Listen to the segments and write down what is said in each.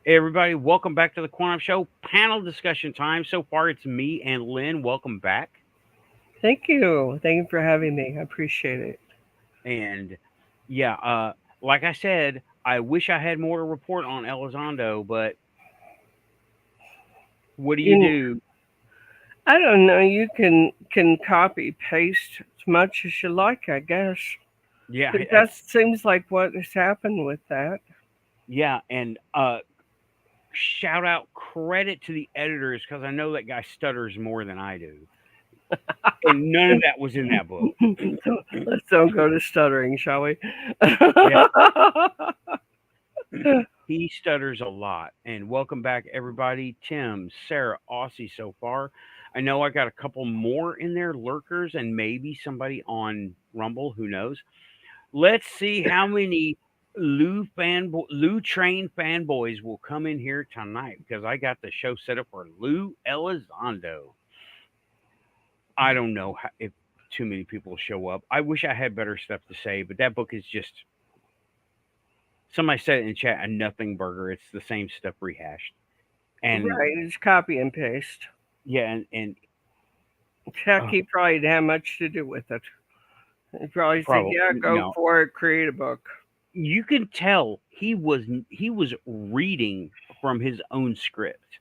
Hey everybody, welcome back to the Quantum Show panel discussion time. So far, it's me and Lynn. Welcome back. Thank you. Thank you for having me. I appreciate it. And yeah, like I said, I wish I had more to report on Elizondo, but what do you You, do? I don't know. You can copy paste as much as you like, I guess. Yeah, 'Cause that seems like what has happened with that. yeah, and shout out credit to the editors because I know that guy stutters more than I do, and none of that was in that book. Let's don't go to stuttering, shall we? Yeah, he stutters a lot. And welcome back, everybody. Tim, Sarah, Aussie so far. I know I got a couple more in there, lurkers, and maybe somebody on Rumble. Who knows? Let's see how many Lou Train fanboys will come in here tonight because I got the show set up for Lou Elizondo. I don't know if too many people show up. I wish I had better stuff to say, but that book is just somebody said it in chat a nothing burger. It's the same stuff rehashed. And Right, it's copy and paste. yeah, and uh, He probably didn't have much to do with it. He probably said, probably "Yeah, go no. for it, create a book." You can tell he was reading from his own script.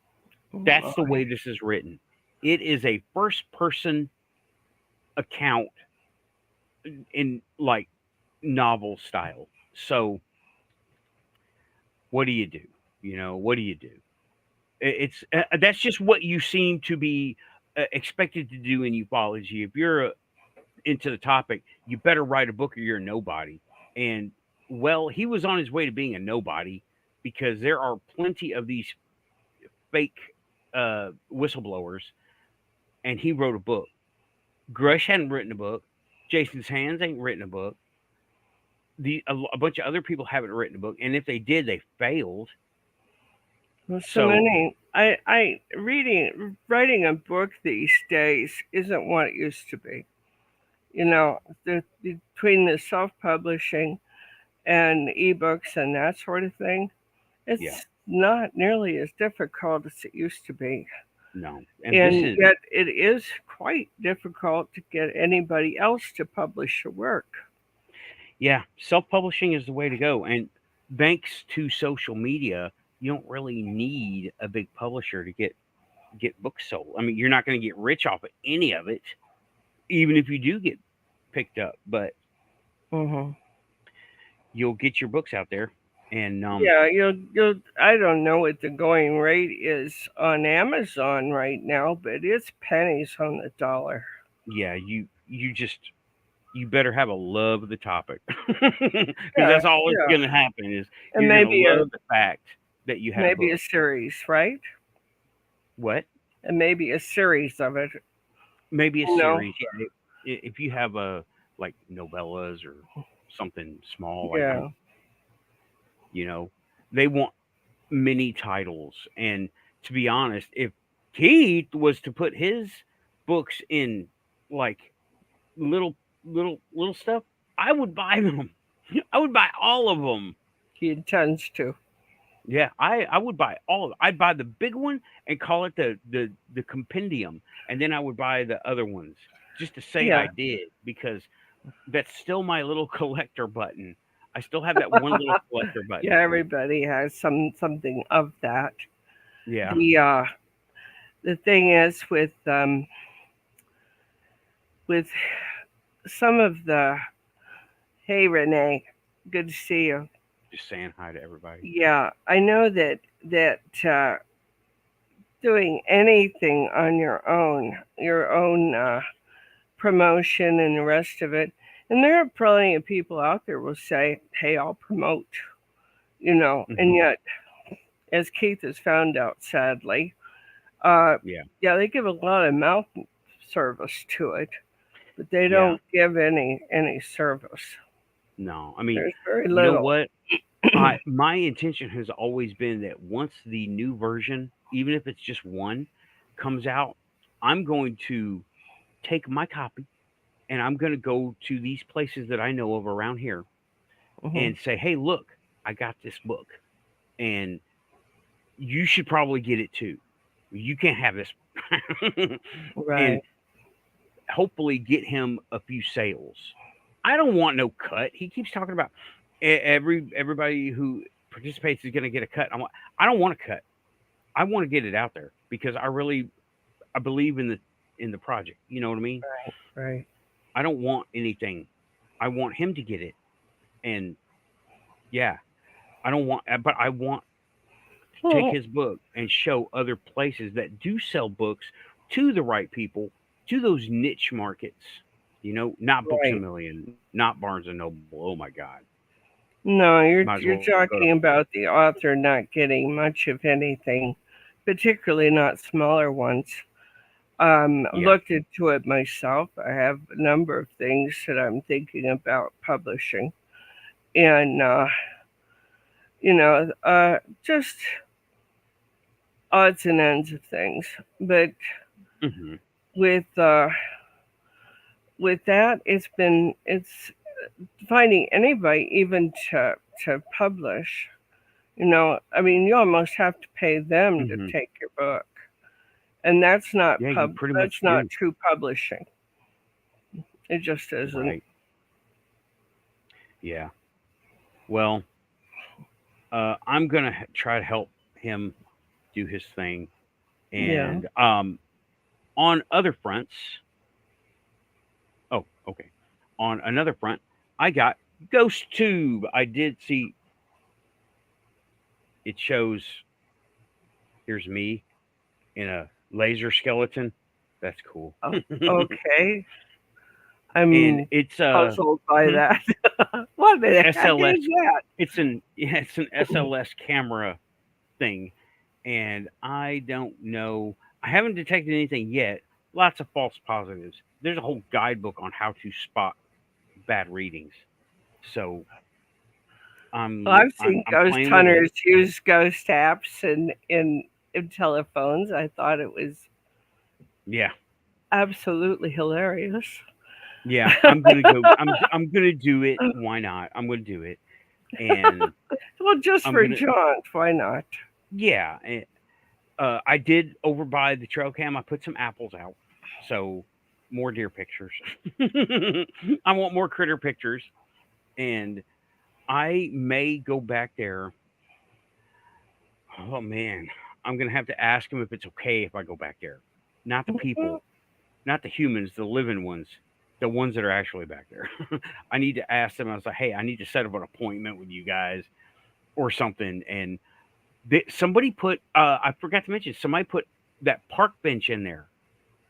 Oh That's the my. way this is written. It is a first person account in like novel style. So what do you do? What do you do? It's that's just what you seem to be expected to do in ufology. If you're into the topic, you better write a book or you're a nobody. And well, he was on his way to being a nobody because there are plenty of these fake whistleblowers, and he wrote a book. Grush hadn't written a book. Jason's Hands ain't written a book. A bunch of other people haven't written a book, and if they did, they failed. Well, so So many. Writing a book these days isn't what it used to be. You know, between the self-publishing and ebooks and that sort of thing, yeah, it's not nearly as difficult as it used to be. no, and this And is yet, it is quite difficult to get anybody else to publish your work. yeah, self-publishing is the way to go. And thanks to social media, you don't really need a big publisher to get books sold. I mean, you're not going to get rich off of any of it, even if you do get picked up, but Hmm. you'll get your books out there. And Yeah, you'll. I don't know what the going rate is on Amazon right now, but it's pennies on the dollar. yeah, you better have a love of the topic because Yeah, that's all that's yeah, going to happen is and you're going to love the fact that you had a maybe book. a series, right? What? And maybe a series of it. Maybe a You know, series. Yeah, if you have a like novellas or something small, like I'm, yeah. you know, they want mini titles. And to be honest, if Keith was to put his books in like little little stuff, I would buy them. I would buy all of them. He intends to. Yeah, I would buy all of it. I'd buy the big one and call it the compendium, and then I would buy the other ones just to say Yeah, I did because that's still my little collector button. I still have that one little collector button. yeah. Everybody has something of that. Yeah. The thing is with some of the. Hey, Renee, good to see you. Just saying hi to everybody. Yeah, I know that doing anything on your own promotion and the rest of it, and there are plenty of people out there will say, "Hey, I'll promote," and Hmm. yet, as Keith has found out, sadly, uh, Yeah. yeah, they give a lot of mouth service to it, but they Yeah. don't give any service. No, I mean, There's very you know little. what? I my intention has always been that once the new version, even if it's just one, comes out, I'm going to take my copy and I'm going to go to these places that I know of around here Hmm. and say, "Hey, look, I got this book." And you should probably get it too. You can't have this. And Right. hopefully get him a few sales. I don't want no cut. He keeps talking about everybody who participates is going to get a cut. I don't want a cut. I want to get it out there because I believe in the project. You know what I mean? Right. I don't want anything. I want him to get it. And yeah, I don't want but I want to take Well, his book and show other places that do sell books to the right people, to those niche markets. Not Books a right. Million, not Barnes and Noble. Oh my God, No, might as you're well go to. talking about the author not getting much of anything, particularly not smaller ones. Yeah. Looked into it myself. I have a number of things that I'm thinking about publishing, and just odds and ends of things. But Hmm. with uh, with that, it's finding anybody even to publish. I mean, you almost have to pay them to Hmm. take your book, and that's not Yeah, you pretty much that's not do. true publishing. It just isn't. Right. Yeah. Well, I'm gonna try to help him do his thing, Yeah. and on other fronts. Oh, okay. On another front, I got Ghost Tube. I did see it shows. Here's me in a laser skeleton. That's cool. Oh, okay. And I'm it's puzzled by hmm, that. What the heck SLS. is that? It's an SLS camera thing, and I don't know. I haven't detected anything yet. Lots of false positives. There's a whole guidebook on how to spot bad readings. So Well, I've seen I'm ghost playing with it. hunters use ghost apps in telephones. I thought it was Yeah, absolutely hilarious. yeah. I'm gonna go. I'm gonna do it. Why not? I'm gonna do it, and Well, just I'm for gonna. jaunt, why not? Yeah, I did over by the trail cam. I put some apples out, so more deer pictures. I want more critter pictures, and I may go back there. Oh man, I'm gonna have to ask him if it's okay if I go back there. Not the people, not the humans, the living ones, the ones that are actually back there. I need to ask them. I was like, hey, I need to set up an appointment with you guys or something. And somebody put, I forgot to mention, somebody put that park bench in there.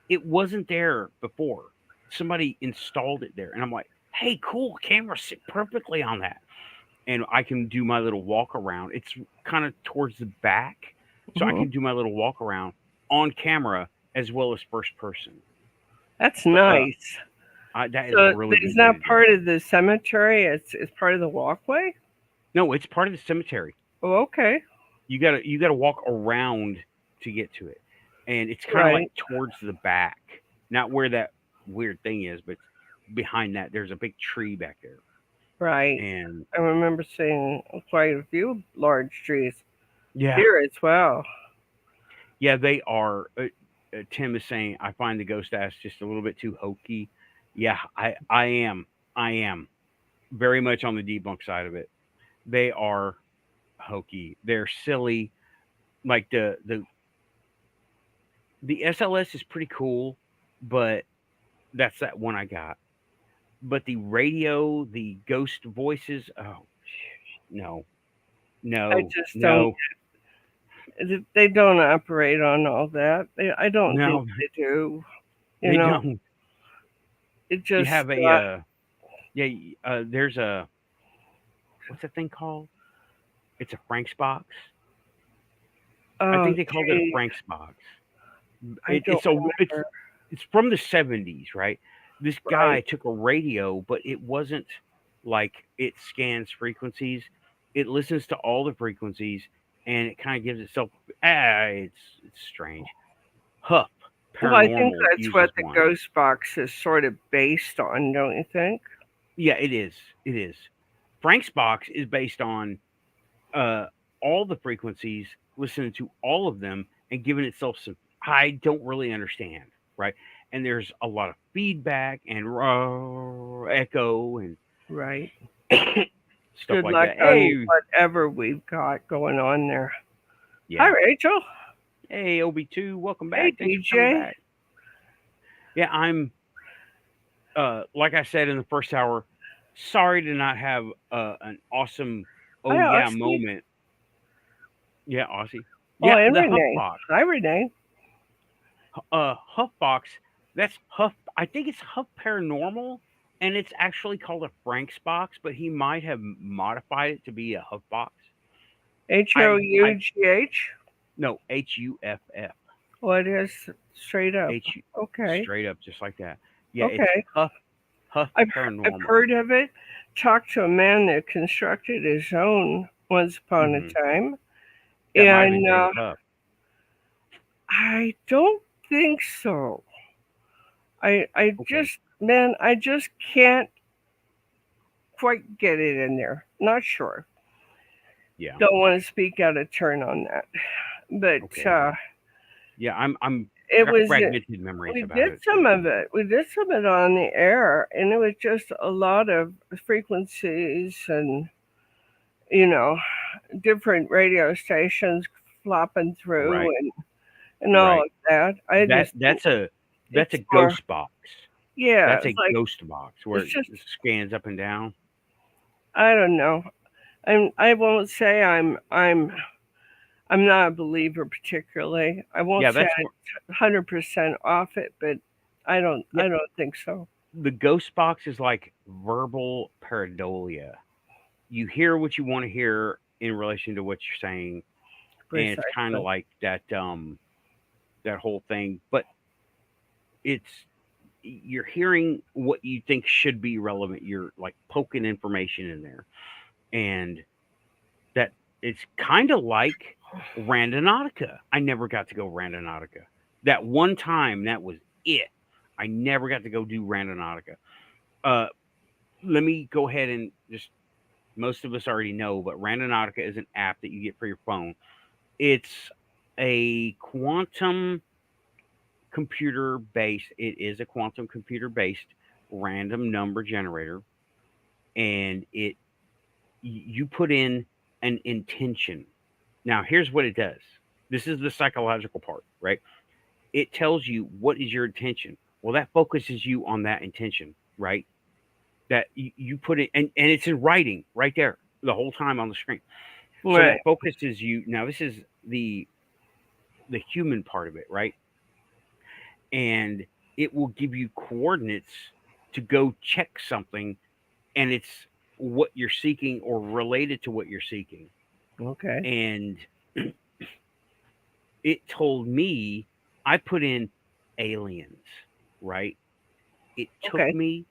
It wasn't there before. Somebody installed it there, and I'm like, hey, cool, camera sit perfectly on that, and I can do my little walk around. It's kind of towards the back, so I Mhm. can do my little walk around on camera as well as first person. That's But nice. that is a So really it's good way to not do it. part of the cemetery. It's part of the walkway. No, it's part of the cemetery. Oh, okay. You gotta walk around to get to it, and it's kind of like Right. towards the back, not where that weird thing is, but behind that there's a big tree back there, Right. and I remember seeing quite a few large trees yeah, here as well. yeah, they are. Tim is saying I find the ghost ass just a little bit too hokey. Yeah, I am very much on the debunk side of it. They are hokey. They're silly. Like the SLS is pretty cool, but that's that one I got. But the radio, the ghost voices, oh no, I no, just don't. no, They don't operate on all that. I don't think no, they do. You they know, don't. it You just. have a yeah, there's a what's that thing called? It's a Frank's box. I Oh, think they called it a gee, Frank's box. I don't remember. It's from the 70s, right? This Right. guy took a radio, but it wasn't like it scans frequencies. It listens to all the frequencies and it kind of gives itself it's strange. Huff Well, I think Paranormal that's uses what the one. ghost box is sort of based on, don't you think? Yeah, it is. It is. Frank's box is based on uh all the frequencies, listening to all of them, and giving itself some. I don't really understand, right? And there's a lot of feedback and echo and Right. stuff Good like luck that. on Hey, whatever we've got going on there. Hi, yeah. Rachel. Hey, OB2, welcome Hey, back. Thanks for coming DJ. back. Yeah, I'm like I said in the first hour, sorry to not have an awesome Hi, oh yeah Aussie. moment. Yeah, Aussie. Oh, Yeah, and the Renee. Huffbox. Hi, Renee. Huffbox. That's Huff. I think it's Huff Paranormal, and it's actually called a Frank's box, but he might have modified it to be a Huffbox. I HOUGH. no HUFF. What is straight up? H Okay. straight up just like that. Yeah, it's Okay. Huff I've Paranormal. heard of it. Talked to a man that constructed his own once upon a Hmm. time, That might have been and David Huff. I don't think so. I Okay. just man, I just can't quite get it in there. Not sure. Yeah. Don't want to speak out of turn on that, but Okay. Yeah, I it got was. fragmented memories We about did it. some of it. We did some of it on the air, and it was just a lot of frequencies and you know different radio stations flopping through Right. and all Right. of that. I That just that's a it's more ghost box. yeah. That's It's a like ghost box where it's it just scans up and down. I don't know. I won't say I'm not a believer particularly. I won't Yeah, say that's I'm 100% off it, but yeah. I don't think so. The ghost box is like verbal pareidolia. You hear what you want to hear in relation to what you're saying, and it's kind of Precisely. like that whole thing. But it's you're hearing what you think should be relevant. You're like poking information in there, and that it's kind of like Randonautica. I never got to go Randonautica. That one time, that was it. I never got to go do Randonautica. Uh, Let me go ahead and just most of us already know, but Randonautica is an app that you get for your phone. It's a quantum computer based. It is a quantum computer based random number generator, and you put in an intention. Now, here's what it does. This is the psychological part, right? It tells you what is your intention. Well, that focuses you on that intention, right? That you put it, and it's in writing right there the whole time on the screen. So Right. that focuses you. Now, this is the human part of it, right? And it will give you coordinates to go check something, and it's what you're seeking or related to what you're seeking. Okay. And it told me I put in aliens, right? It took Okay. me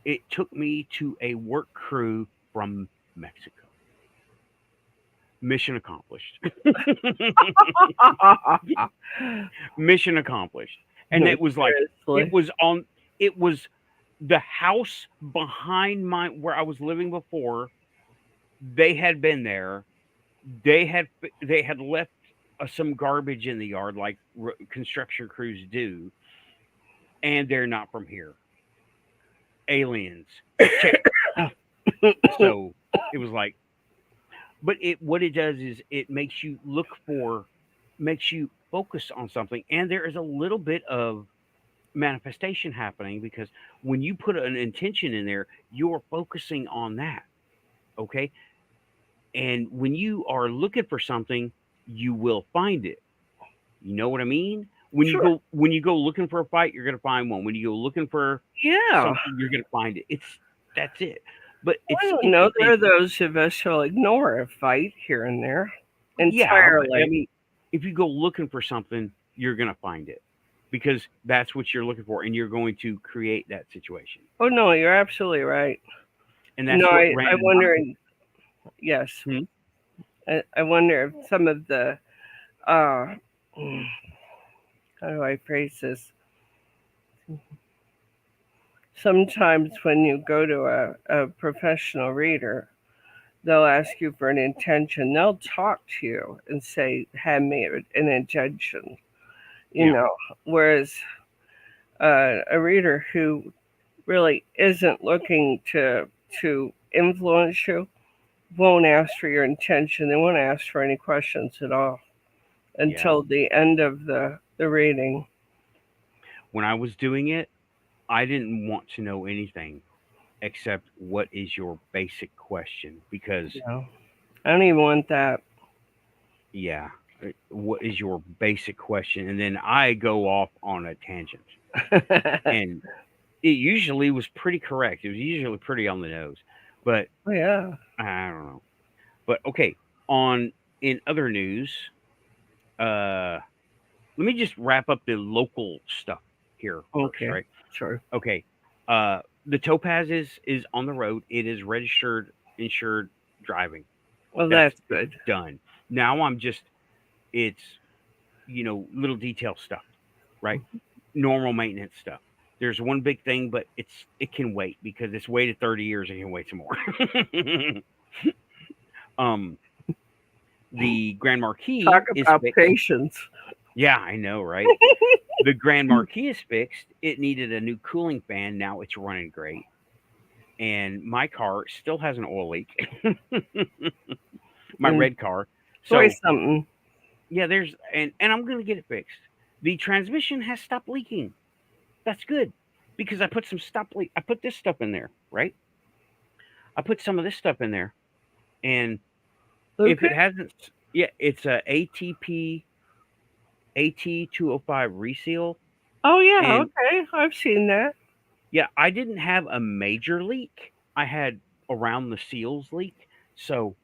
it took me to a work crew from Mexico. Mission accomplished. Mission accomplished. And it was like it Seriously. was on it was the house behind my where I was living before. They had been there. They had left some garbage in the yard like construction crews do, and they're not from here. Aliens. Check. So it was like, but it what it does is it makes you focus on something, and there is a little bit of manifestation happening because when you put an intention in there, you're focusing on that. Okay, and when you are looking for something, you will find it. You know what I mean? Sure. When you go looking for a fight, you're gonna find one. When you go looking for Yeah. something, you're gonna find it. That's it. But I it's don't know. There interesting. are those of us who'll ignore a fight here and there Yeah, but I entirely. mean, if you go looking for something, you're gonna find it because that's what you're looking for, and you're going to create that situation. Oh no, you're absolutely right. And You know, that's what I wonder. random. Yes, Hmm? I wonder if some of the uh, mm, how do I phrase this? Sometimes when you go to a professional reader, they'll ask you for an intention. They'll talk to you and say, "Hand me an intention," you Yeah. know. Whereas a reader who really isn't looking to influence you won't ask for your intention. They won't ask for any questions at all Yeah. until the end of the reading. When I was doing it, I didn't want to know anything except what is your basic question because You know, I don't even want that. yeah, what is your basic question, and then I go off on a tangent, and it usually was pretty correct. It was usually pretty on the nose, but Oh yeah. I don't know. But okay, on in other news, uh, let me just wrap up the local stuff here first, Okay. right? Sure. Okay, the Topaz is on the road. It is registered, insured, driving. Well, That's that's it's good. done. Now I'm just it's little detail stuff, right? Normal maintenance stuff. There's one big thing, but it can wait because it's waited 30 years. It can wait some more. um, the Grand Talk Marquis is about fixed. patience. Yeah, I know, right? The Grand Marquis is fixed. It needed a new cooling fan. Now it's running great. And my car still has an oil leak. My And red car. always So something. yeah, there's and I'm gonna get it fixed. The transmission has stopped leaking. That's good because I put this stuff in there, right? I put some of this stuff in there, and if Okay. it hasn't, yeah, it's a ATP AT205 reseal, Oh yeah. and Okay. I've seen that. yeah, I didn't have a major leak. I had around the seals leak, so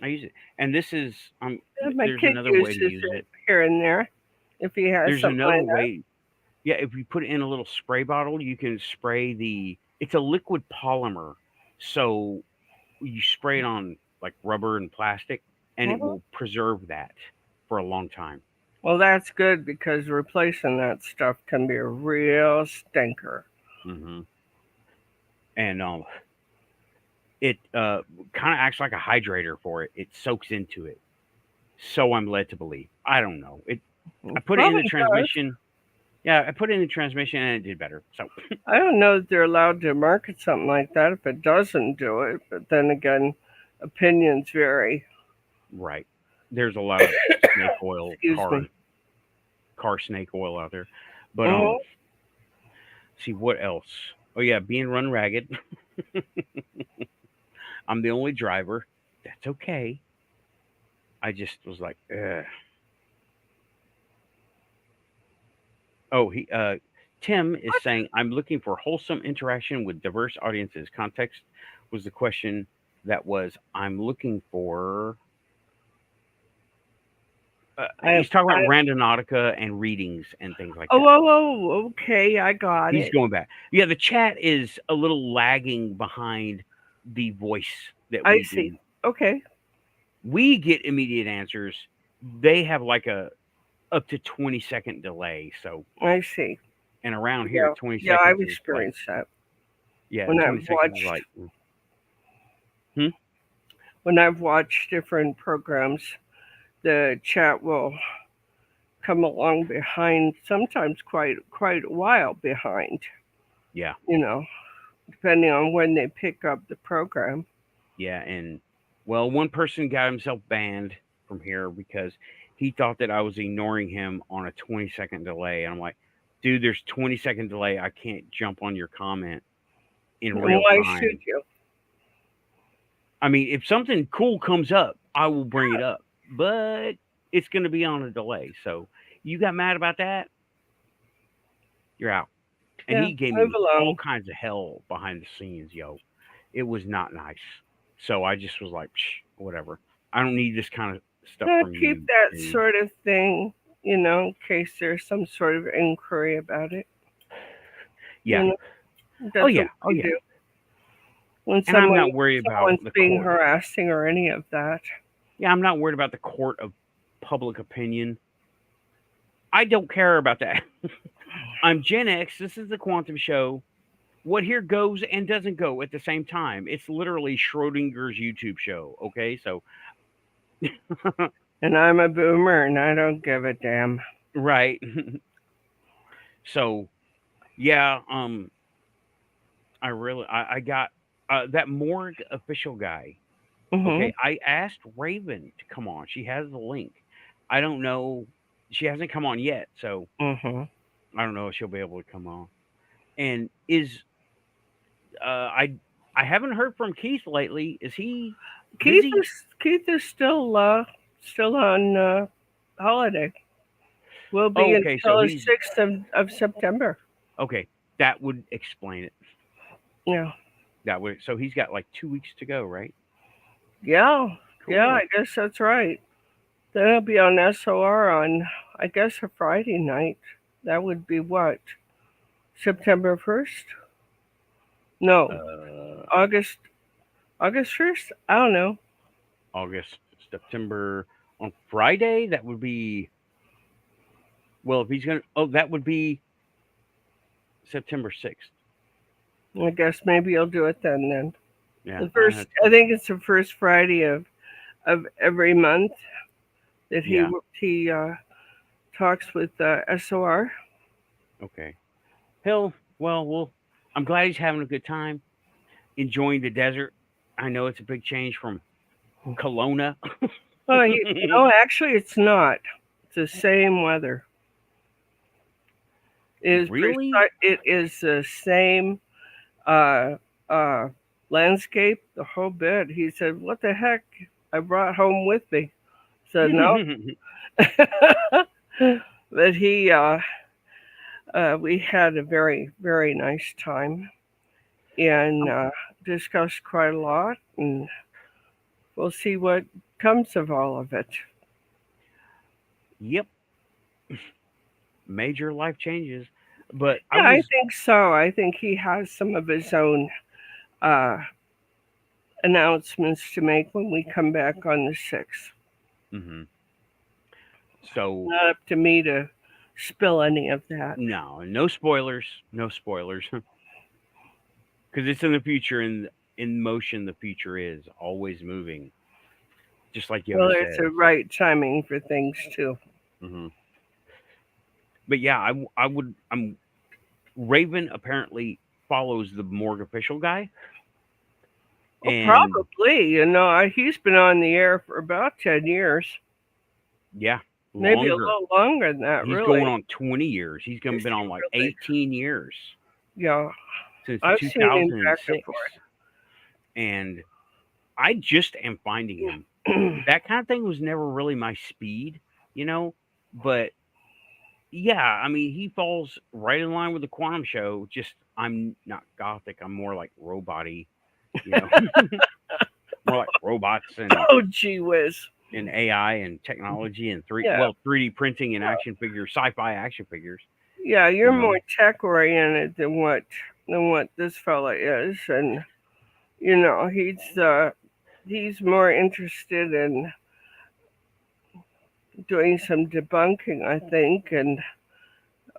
I use it. And this is Yeah, my there's kid another way to uses use it it. here and there if he has There's something another like that. way. Yeah, if you put it in a little spray bottle, you can spray the. It's a liquid polymer, so you spray it on like rubber and plastic, and it Mhm. will preserve that for a long time. Well, that's good because replacing that stuff can be a real stinker. Hmm. And it kind of acts like a hydrator for it. It soaks into it. So I'm led to believe. I don't know. I put it in the Probably does. transmission. Yeah, I put it in the transmission and it did better. So I don't know if they're allowed to market something like that if it doesn't do it, but then again, opinions vary. right, there's a lot of snake oil Excuse me. car snake oil out there. But Hmm. see what else? Oh yeah, being run ragged. I'm the only driver. That's okay. I just was like, ugh. Oh, Tim is saying I'm looking for wholesome interaction with diverse audiences. Context was the question that was I'm looking for. I, He's talking I, about randonautica and readings and things like that. okay, I got He's it. going back. Yeah, the chat is a little lagging behind the voice that I we see. do. Okay, We get immediate answers. They have like a up to 20-second delay. So, I see. and around here, Yeah, 20 yeah, seconds I've is like, experienced that yeah, when 20 I've seconds is watched like, hmm? when I've watched different programs. The chat will come along behind, sometimes quite a while behind. Yeah, You know, depending on when they pick up the program. yeah. And well, one person got himself banned from here because he thought that I was ignoring him on a 20-second delay. And I'm like, dude, there's 20-second delay. I can't jump on your comment in And real why should time. you? I mean, if something cool comes up, I will bring it up, but it's going to be on a delay. So you got mad about that? You're out. And Yeah, he gave move me all along. kinds of hell behind the scenes, yo. It was not nice. So I just was like, Psh, whatever. I don't need this kind of stuff from Keep you, that dude. sort of thing, in case there's some sort of inquiry about it. Yeah. Oh That's what yeah. Oh we yeah. do when And I'm not worried about someone's the being court. harassing or any of that. Yeah, I'm not worried about the court of public opinion. I don't care about that. I'm Gen X. This is the Quantum Show. what here goes and doesn't go at the same time. It's literally Schrodinger's YouTube show. Okay, so And I'm a boomer and I don't give a damn. right. So yeah, I got that morgue official guy. Hmm. Okay, I asked Raven to come on. She has the link. I don't know. She hasn't come on yet, so Hmm. I don't know if she'll be able to come on. And is uh I I haven't heard from Keith lately. Is he busy? Keith is still on holiday. Will be Oh, okay, so until the he's 6th of September. okay. That would explain it. Yeah. That would so he's got like 2 weeks to go, right? Yeah. Yeah, I Cool. guess that's right. Then I'll be on SOR on, I guess, a Friday night. That would be what? September 1st? No, Uh, August August 1st? I don't know. August, September on Friday. That would be well if he's gonna. Oh, that would be September 6th. I guess maybe I'll do it then. Yeah, The I first, had, I think it's the first Friday of every month that yeah. he talks with SOR. Okay. Hill. Well, I'm glad he's having a good time, enjoying the desert. I know it's a big change from Kelowna. Oh, no, actually, it's not. It's the same weather. Really? It is the same uh, uh, landscape, the whole bit. He said, "What the heck? I brought home with me." Said no, but we had a very nice time and discussed quite a lot, and we'll see what comes of all of it. Yep. Major life changes. But I Yeah, I was. think so. I think he has some of his own uh, announcements to make when we come back on the 6th. Mhm. So Not up to me to spill any of that. no, no spoilers. No spoilers. Because it's in the future, and in motion, the future is always moving, just like Well, Yoda it's says. a right timing for things too. Hmm. But yeah, I would. Raven apparently follows the morgue official guy, Well, and probably. He's been on the air for about 10 years, yeah, maybe a longer. little longer than that. He's Really, going on 20 years. He's gonna is been on like he really? 18 years Yeah, since I've seen him back 2006, and I just am finding him. and forth. That kind of thing was never really my speed, you know. But yeah, I mean, he falls right in line with the Quantum Show. Just I'm not gothic. I'm more like robot-y, you know, more like robots Oh, gee whiz. and AI and technology and Yeah, 3D printing and action figures, sci-fi action figures. yeah. You You're know, more tech oriented than what this fella is, and he's more interested in doing some debunking, I think, and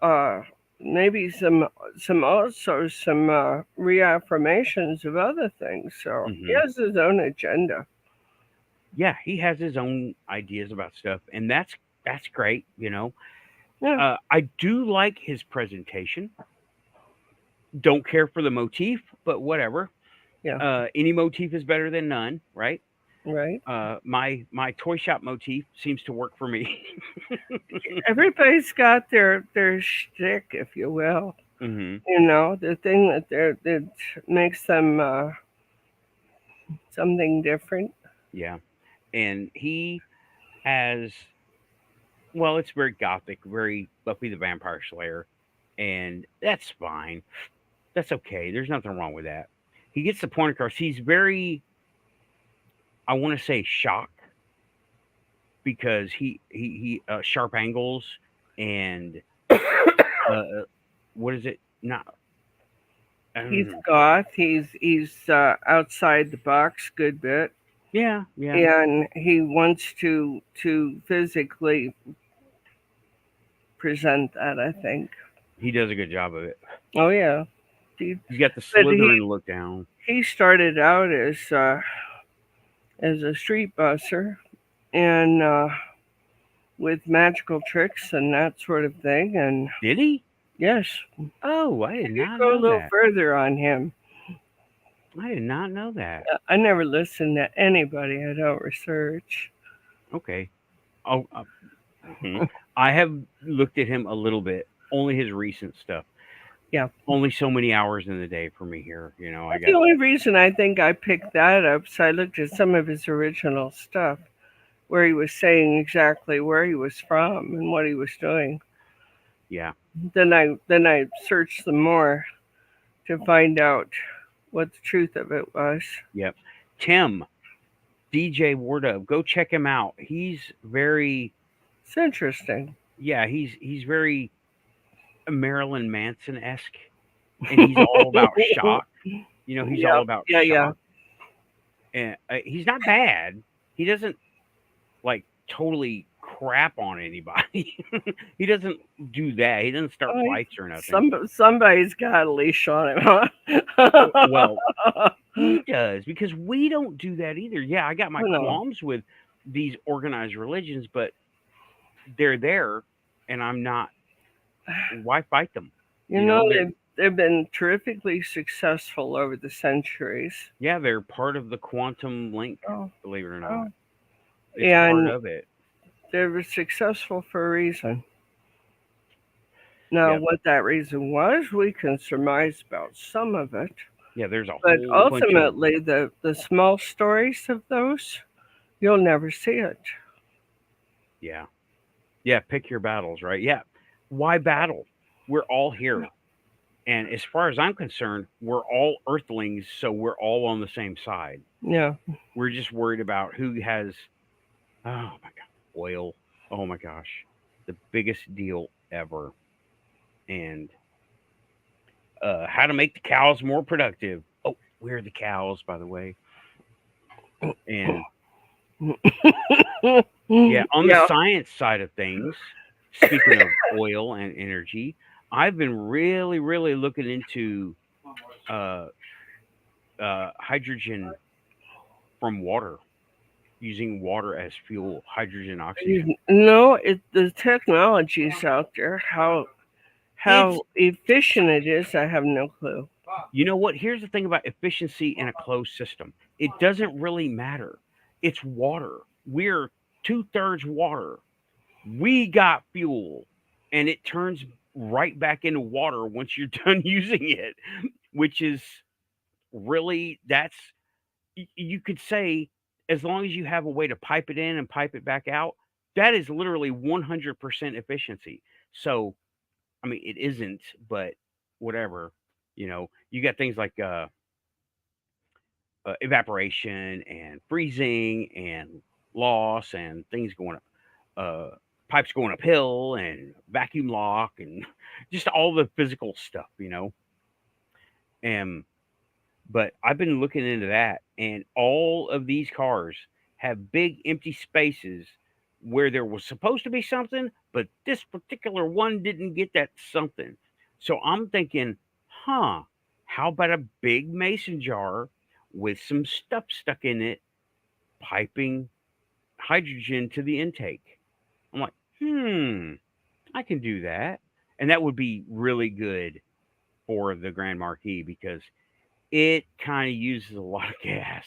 uh, maybe some reaffirmations of other things. So he hmm has his own agenda. yeah, he has his own ideas about stuff, and that's great. You know, Yeah, I do like his presentation. Don't care for the motif, but whatever. yeah, Any motif is better than none, right? right. My toy shop motif seems to work for me. Everybody's got their shtick, if you will. Hmm. The thing that makes them something different. Yeah, and he has well, it's very gothic, very Buffy the Vampire Slayer, and that's fine. That's okay. There's nothing wrong with that. He gets the point across. He's very, I want to say, shock because he sharp angles and what is it? Not He's um, goth. He's outside the box good bit, yeah, yeah. and he wants to physically present that. I think. He does a good job of it. Oh yeah. He, He's got the but Slytherin look down. he started out as a street busser and with magical tricks and that sort of thing. And Did he? yes, Oh, I did you not go a know little that. further on him. I did not know that. I never listen to anybody I don't research. Okay. Oh, mhm. I have looked at him a little bit. Only his recent stuff. Yeah. Only so many hours in the day for me here. You know, I The got. only reason I think I picked that up is I looked at some of his original stuff where he was saying exactly where he was from and what he was doing. Yeah. Then I searched some more to find out what the truth of it was. Yep. Tim, DJ Wardove, go check him out. He's very. It's interesting. Yeah, he's very Marilyn Manson esque, and he's all about shock. You know, he's Yeah, all about yeah. shock, and he's not bad. He doesn't like totally crap on anybody. He doesn't do that. He doesn't start Oh, fights or nothing. somebody's got a leash on him, Well, huh? he does because we don't do that either. Yeah, I got my No. qualms with these organized religions, but they're there, and I'm not. Why fight them? You You know, know, they're they've been terrifically successful over the centuries. yeah, they're part of the quantum link. Oh, Believe it or oh. not, it's part And of it. they were successful for a reason. Now, Yeah, what that reason was, we can surmise about some of it. yeah. There's a But whole bunch of ultimately, the small stories of those, you'll never see it. yeah, yeah. Pick your battles, right? Yeah. Why battle? We're all here, and as far as I'm concerned, we're all Earthlings, so we're all on the same side. Yeah. We're just worried about who has. Oh my god, oil. Oh my gosh, the biggest deal ever, and how to make the cows more productive. Oh, we're the cows, by the way, and yeah, on the Yeah. science side of things, speaking of oil and energy, I've been really, really looking into uh, hydrogen from water, using water as fuel, hydrogen, oxygen. No, the technology's out there. It's, How efficient it is, I have no clue. you know what? Here's the thing about efficiency in a closed system it doesn't really matter. It's water. We're two-thirds water. We got fuel, and it turns right back into water once you're done using it, which is really you could say as long as you have a way to pipe it in and pipe it back out, that is literally 100% efficiency. So, I mean, it isn't, but whatever, you got things like evaporation and freezing and loss and things going up, pipes going uphill and vacuum lock and just all the physical stuff. And but I've been looking into that, and all of these cars have big empty spaces where there was supposed to be something, but this particular one didn't get that something. So I'm thinking, huh, how about a big mason jar with some stuff stuck in it, piping hydrogen to the intake? I'm like, I can do that. And that would be really good for the Grand Marquis because it kind of uses a lot of gas.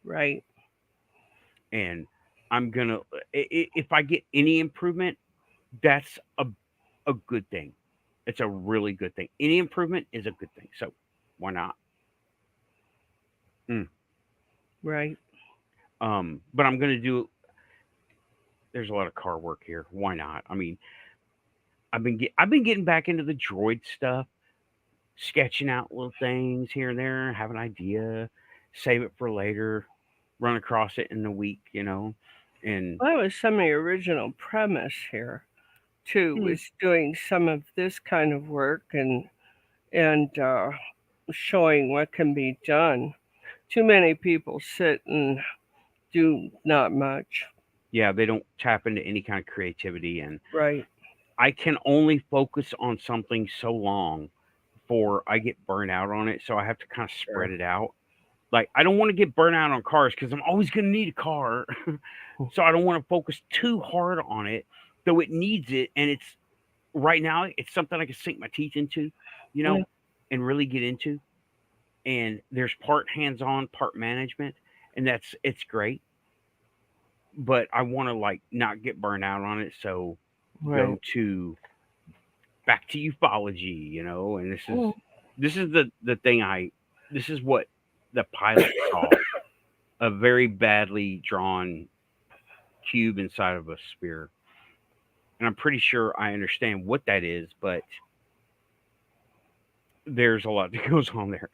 Right. And I'm going to, if I get any improvement, that's a good thing. It's a really good thing. Any improvement is a good thing. So why not? Mm. Right. But I'm going to do, there's a lot of car work here. Why not? I mean, I've been getting back into the droid stuff, sketching out little things here and there, have an idea, save it for later, run across it in a week. And Well, that was some of the original premise here, too, hmm, was doing some of this kind of work and showing what can be done. Too many people sit and do not much. yeah, they don't tap into any kind of creativity, and Right. I can only focus on something so long for I get burned out on it, so I have to kind of spread Sure. it out. Like I don't want to get burnt out on cars because I'm always going to need a car, so I don't want to focus too hard on it, though it needs it, and it's right now it's something I can sink my teeth into, you Yeah. know, and really get into. And there's part hands on, part management, and it's great. But I want to like not get burned out on it, so go Right. to back to ufology, and Mm. this is the thing I this is what the pilot saw, a very badly drawn cube inside of a sphere. And I'm pretty sure I understand what that is, but there's a lot that goes on there.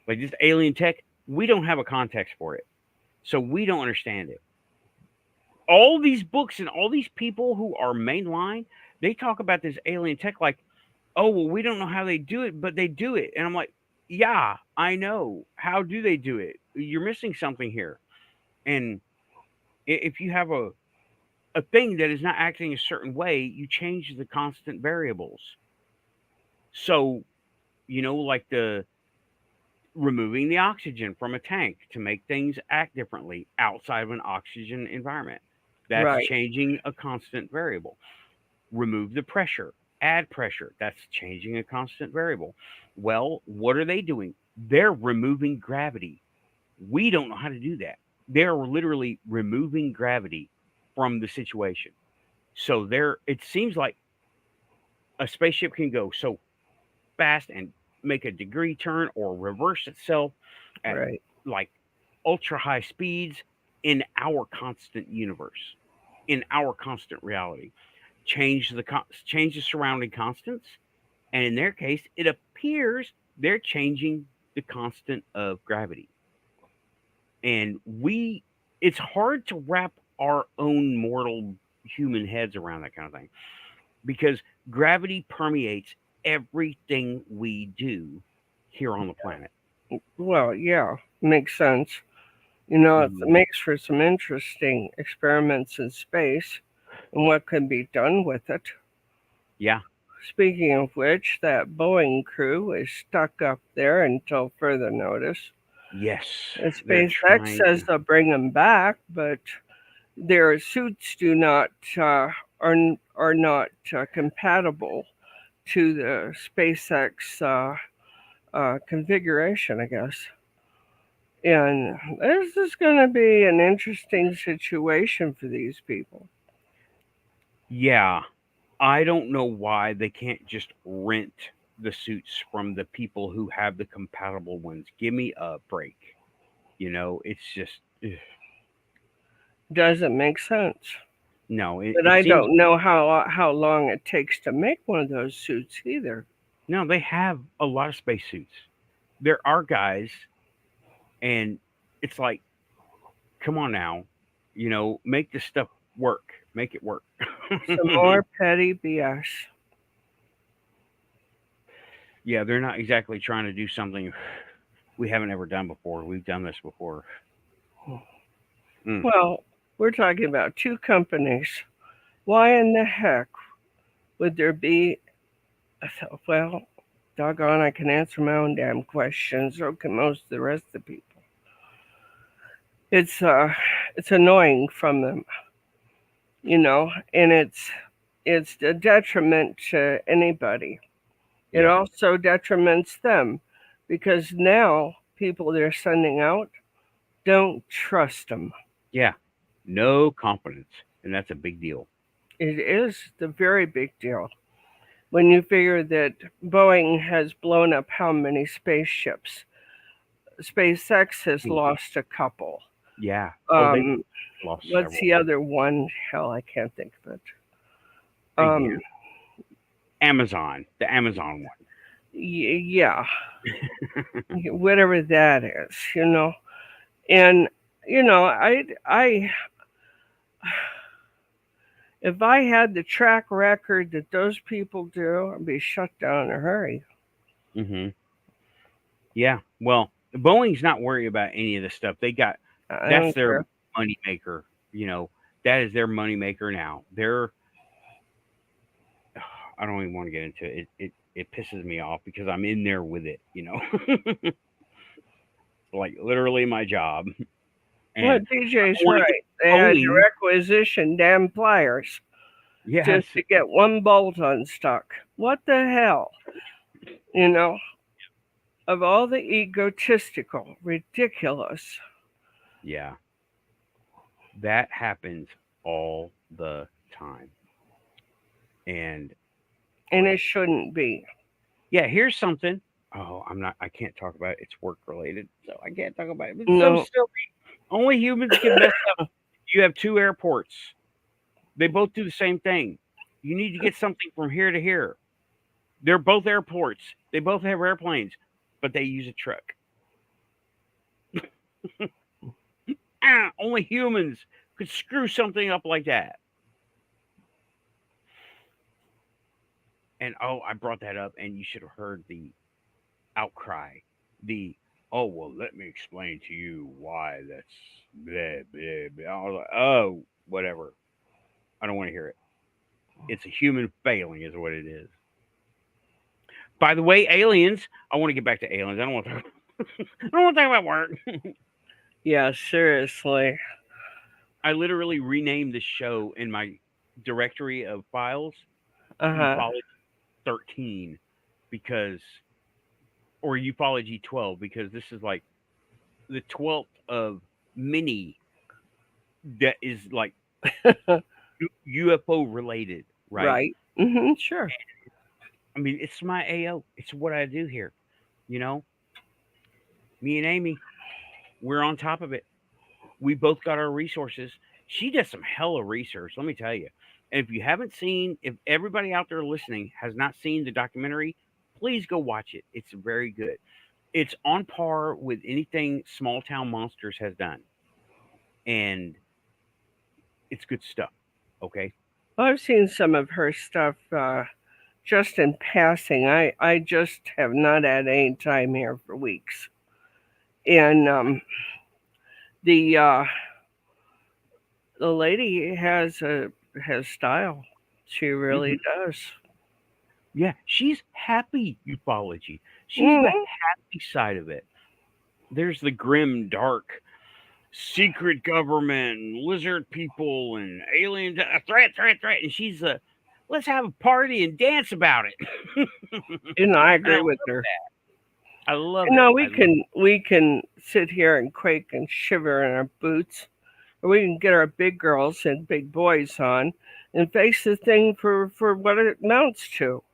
Like this alien tech, we don't have a context for it. So we don't understand it. All these books and all these people who are mainline, they talk about this alien tech like, oh, well, we don't know how they do it, but they do it. And I'm like, yeah, I know. How do they do it? You're missing something here. And if you have a thing that is not acting a certain way, you change the constant variables. So, like the removing the oxygen from a tank to make things act differently outside of an oxygen environment. That's Right. changing a constant variable. Remove the pressure, add pressure. That's changing a constant variable. Well, what are they doing? They're removing gravity. We don't know how to do that. They're literally removing gravity from the situation. So it seems like a spaceship can go so fast and make a degree turn or reverse itself at Right. like ultra high speeds in our constant universe, in our constant reality. Change the surrounding constants, and in their case, it appears they're changing the constant of gravity. And it's hard to wrap our own mortal human heads around that kind of thing because gravity permeates everything we do here on the planet. Well, yeah, makes sense. It Mhm. makes for some interesting experiments in space and what can be done with it. Yeah. Speaking of which, that Boeing crew is stuck up there until further notice. Yes. And They're SpaceX trying says to. they'll bring them back, but their suits do not are are not compatible to the SpaceX configuration, I guess. And this is going to be an interesting situation for these people. Yeah. I don't know why they can't just rent the suits from the people who have the compatible ones. Give me a break. It's just ugh. Doesn't make sense. No. It, But it I seems don't know how long it takes to make one of those suits either. no. They have a lot of spacesuits. There are guys, and it's like, come on now, make this stuff work. Make it work. Some more petty BS. Yeah, they're not exactly trying to do something we haven't ever done before. We've done this before. Mm. Well, we're talking about two companies. Why in the heck would there be? Well, doggone, I can answer my own damn questions. So can most of the rest of the people. It's uh, it's annoying from them, and it's a detriment to anybody. It Yeah, also detriments them because now people they're sending out don't trust them. yeah, no confidence, and that's a big deal. It is the very big deal when you figure that Boeing has blown up how many spaceships. SpaceX has Mm. lost a couple. Yeah. Oh, they Um, lost what's several. the other one? Hell, I can't think of it. Yeah, Um, Amazon, the Amazon yeah, whatever that is. And I if I had the track record that those people do, I'd be shut down in a hurry. one. Yeah. Well, Boeing's not worried about any of this stuff. I That's don't their care. money maker. That is their money maker now. I don't even want to get into it. it pisses me off because I'm in there with it, you know, like literally my job. Well, And I DJ's don't want to get right. They had to owing. requisition damn pliers Yes. just to get one bolt unstuck. What the hell? You know, of all the egotistical, ridiculous. Yeah. That happens all the time. And And like, it shouldn't be. yeah, here's something. Oh, I can't talk about it. It's work related. So I can't talk about it. It's so No. silly. Only humans can mess up. You have two airports. They both do the same thing. You need to get something from here to here. They're both airports. They both have airplanes, but they use a truck. Only humans could screw something up like that. And oh, I brought that up, and you should have heard the outcry. The oh well, let me explain to you why that's blah blah blah. I was like, oh, whatever. I don't want to hear it. It's a human failing, is what it is. By the way, aliens. I want to get back to aliens. I don't want to. I don't want to talk about work. Yeah, seriously. I literally renamed this show in my directory of files Uh-huh. Ufology 13 because, or Ufology 12 because this is like the 12th of many that is like UFO related, right? Right. Sure. I mean, it's my AO. It's what I do here. You know, me and Amy, we're on top of it. We both got our resources. She does some hella research, let me tell you. And if you haven't seen, if everybody out there listening has not seen the documentary, please go watch it. It's very good. It's on par with anything Small Town Monsters has done, and it's good stuff. Okay. Well, I've seen some of her stuff just in passing. I just have not had any time here for weeks. And the uh, the lady has style. She really Hmm. does. Yeah, she's happy ufology. She's the Hmm. happy side of it. There's the grim, dark, secret government, lizard people, and aliens. Threat, threat, threat. And she's let's have a party and dance about it. And I And agree with her. I love You it. know, I love. we can sit here and quake and shiver in our boots, or we can get our big girls and big boys on and face the thing for what it amounts to.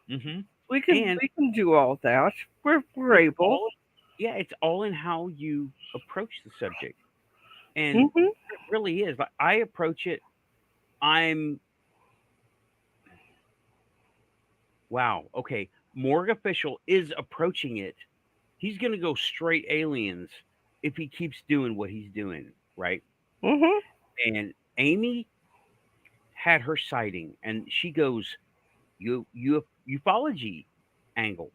Hmm. And We can do all that. We're it's able. all, yeah, it's all in how you approach the subject, and Hmm. it really is. Like I approach it. I'm wow. Okay, Morgue official is approaching it. He's gonna go straight aliens if he keeps doing what he's doing, right? Hmm. And Amy had her sighting, and she goes, "You ufology angle."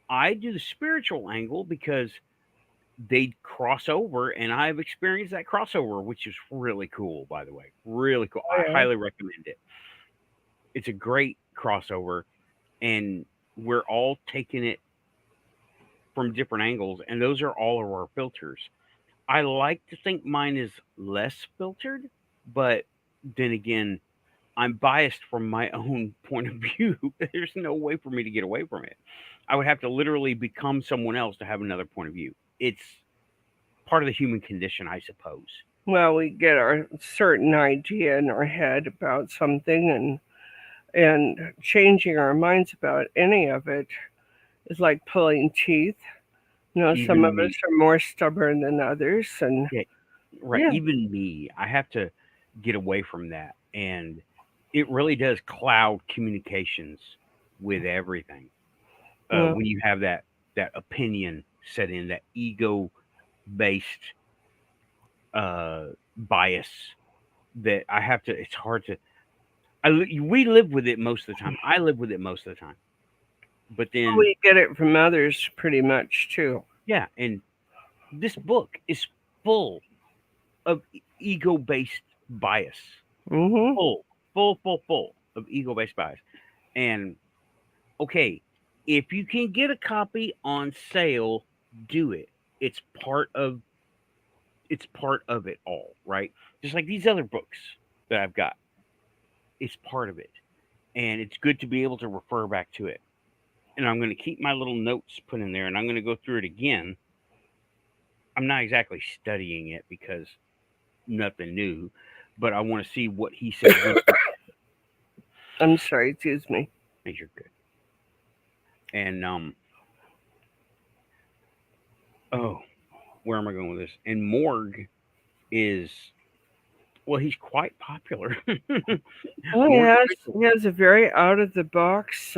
I do the spiritual angle because they cross over, and I've experienced that crossover, which is really cool. By the way, really cool. Oh I yeah. highly recommend it. It's a great crossover, and we're all taking it from different angles, and those are all of our filters. I like to think mine is less filtered, but then again, I'm biased from my own point of view. There's no way for me to get away from it. I would have to literally become someone else to have another point of view. It's part of the human condition, I suppose. Well, we get our certain idea in our head about something, and changing our minds about any of it is like pulling teeth. You know, some of Even us me. are more stubborn than others, and Yeah, right. yeah, Even me. I have to get away from that. And it really does cloud communications with everything. well, When you have that opinion set in, that ego based bias that I have to. It's hard to. We live with it most of the time. I live with it most of the time. But then, we get it from others pretty much too. yeah, and this book is full of ego based bias. Hmm. Full, full of ego based bias. And okay, If you can get a copy on sale, do it. It's part of it's part of it all, right? Just like these other books that I've got. It's part of it. And it's good to be able to refer back to it. And I'm going to keep my little notes put in there and I'm going to go through it again. I'm not exactly studying it because nothing new, but I want to see what he said when I'm sorry, excuse me. you're good. And oh, where am I going with this? And Morgue is, well, he's quite popular. Well, Morgue, he has a very out of the box,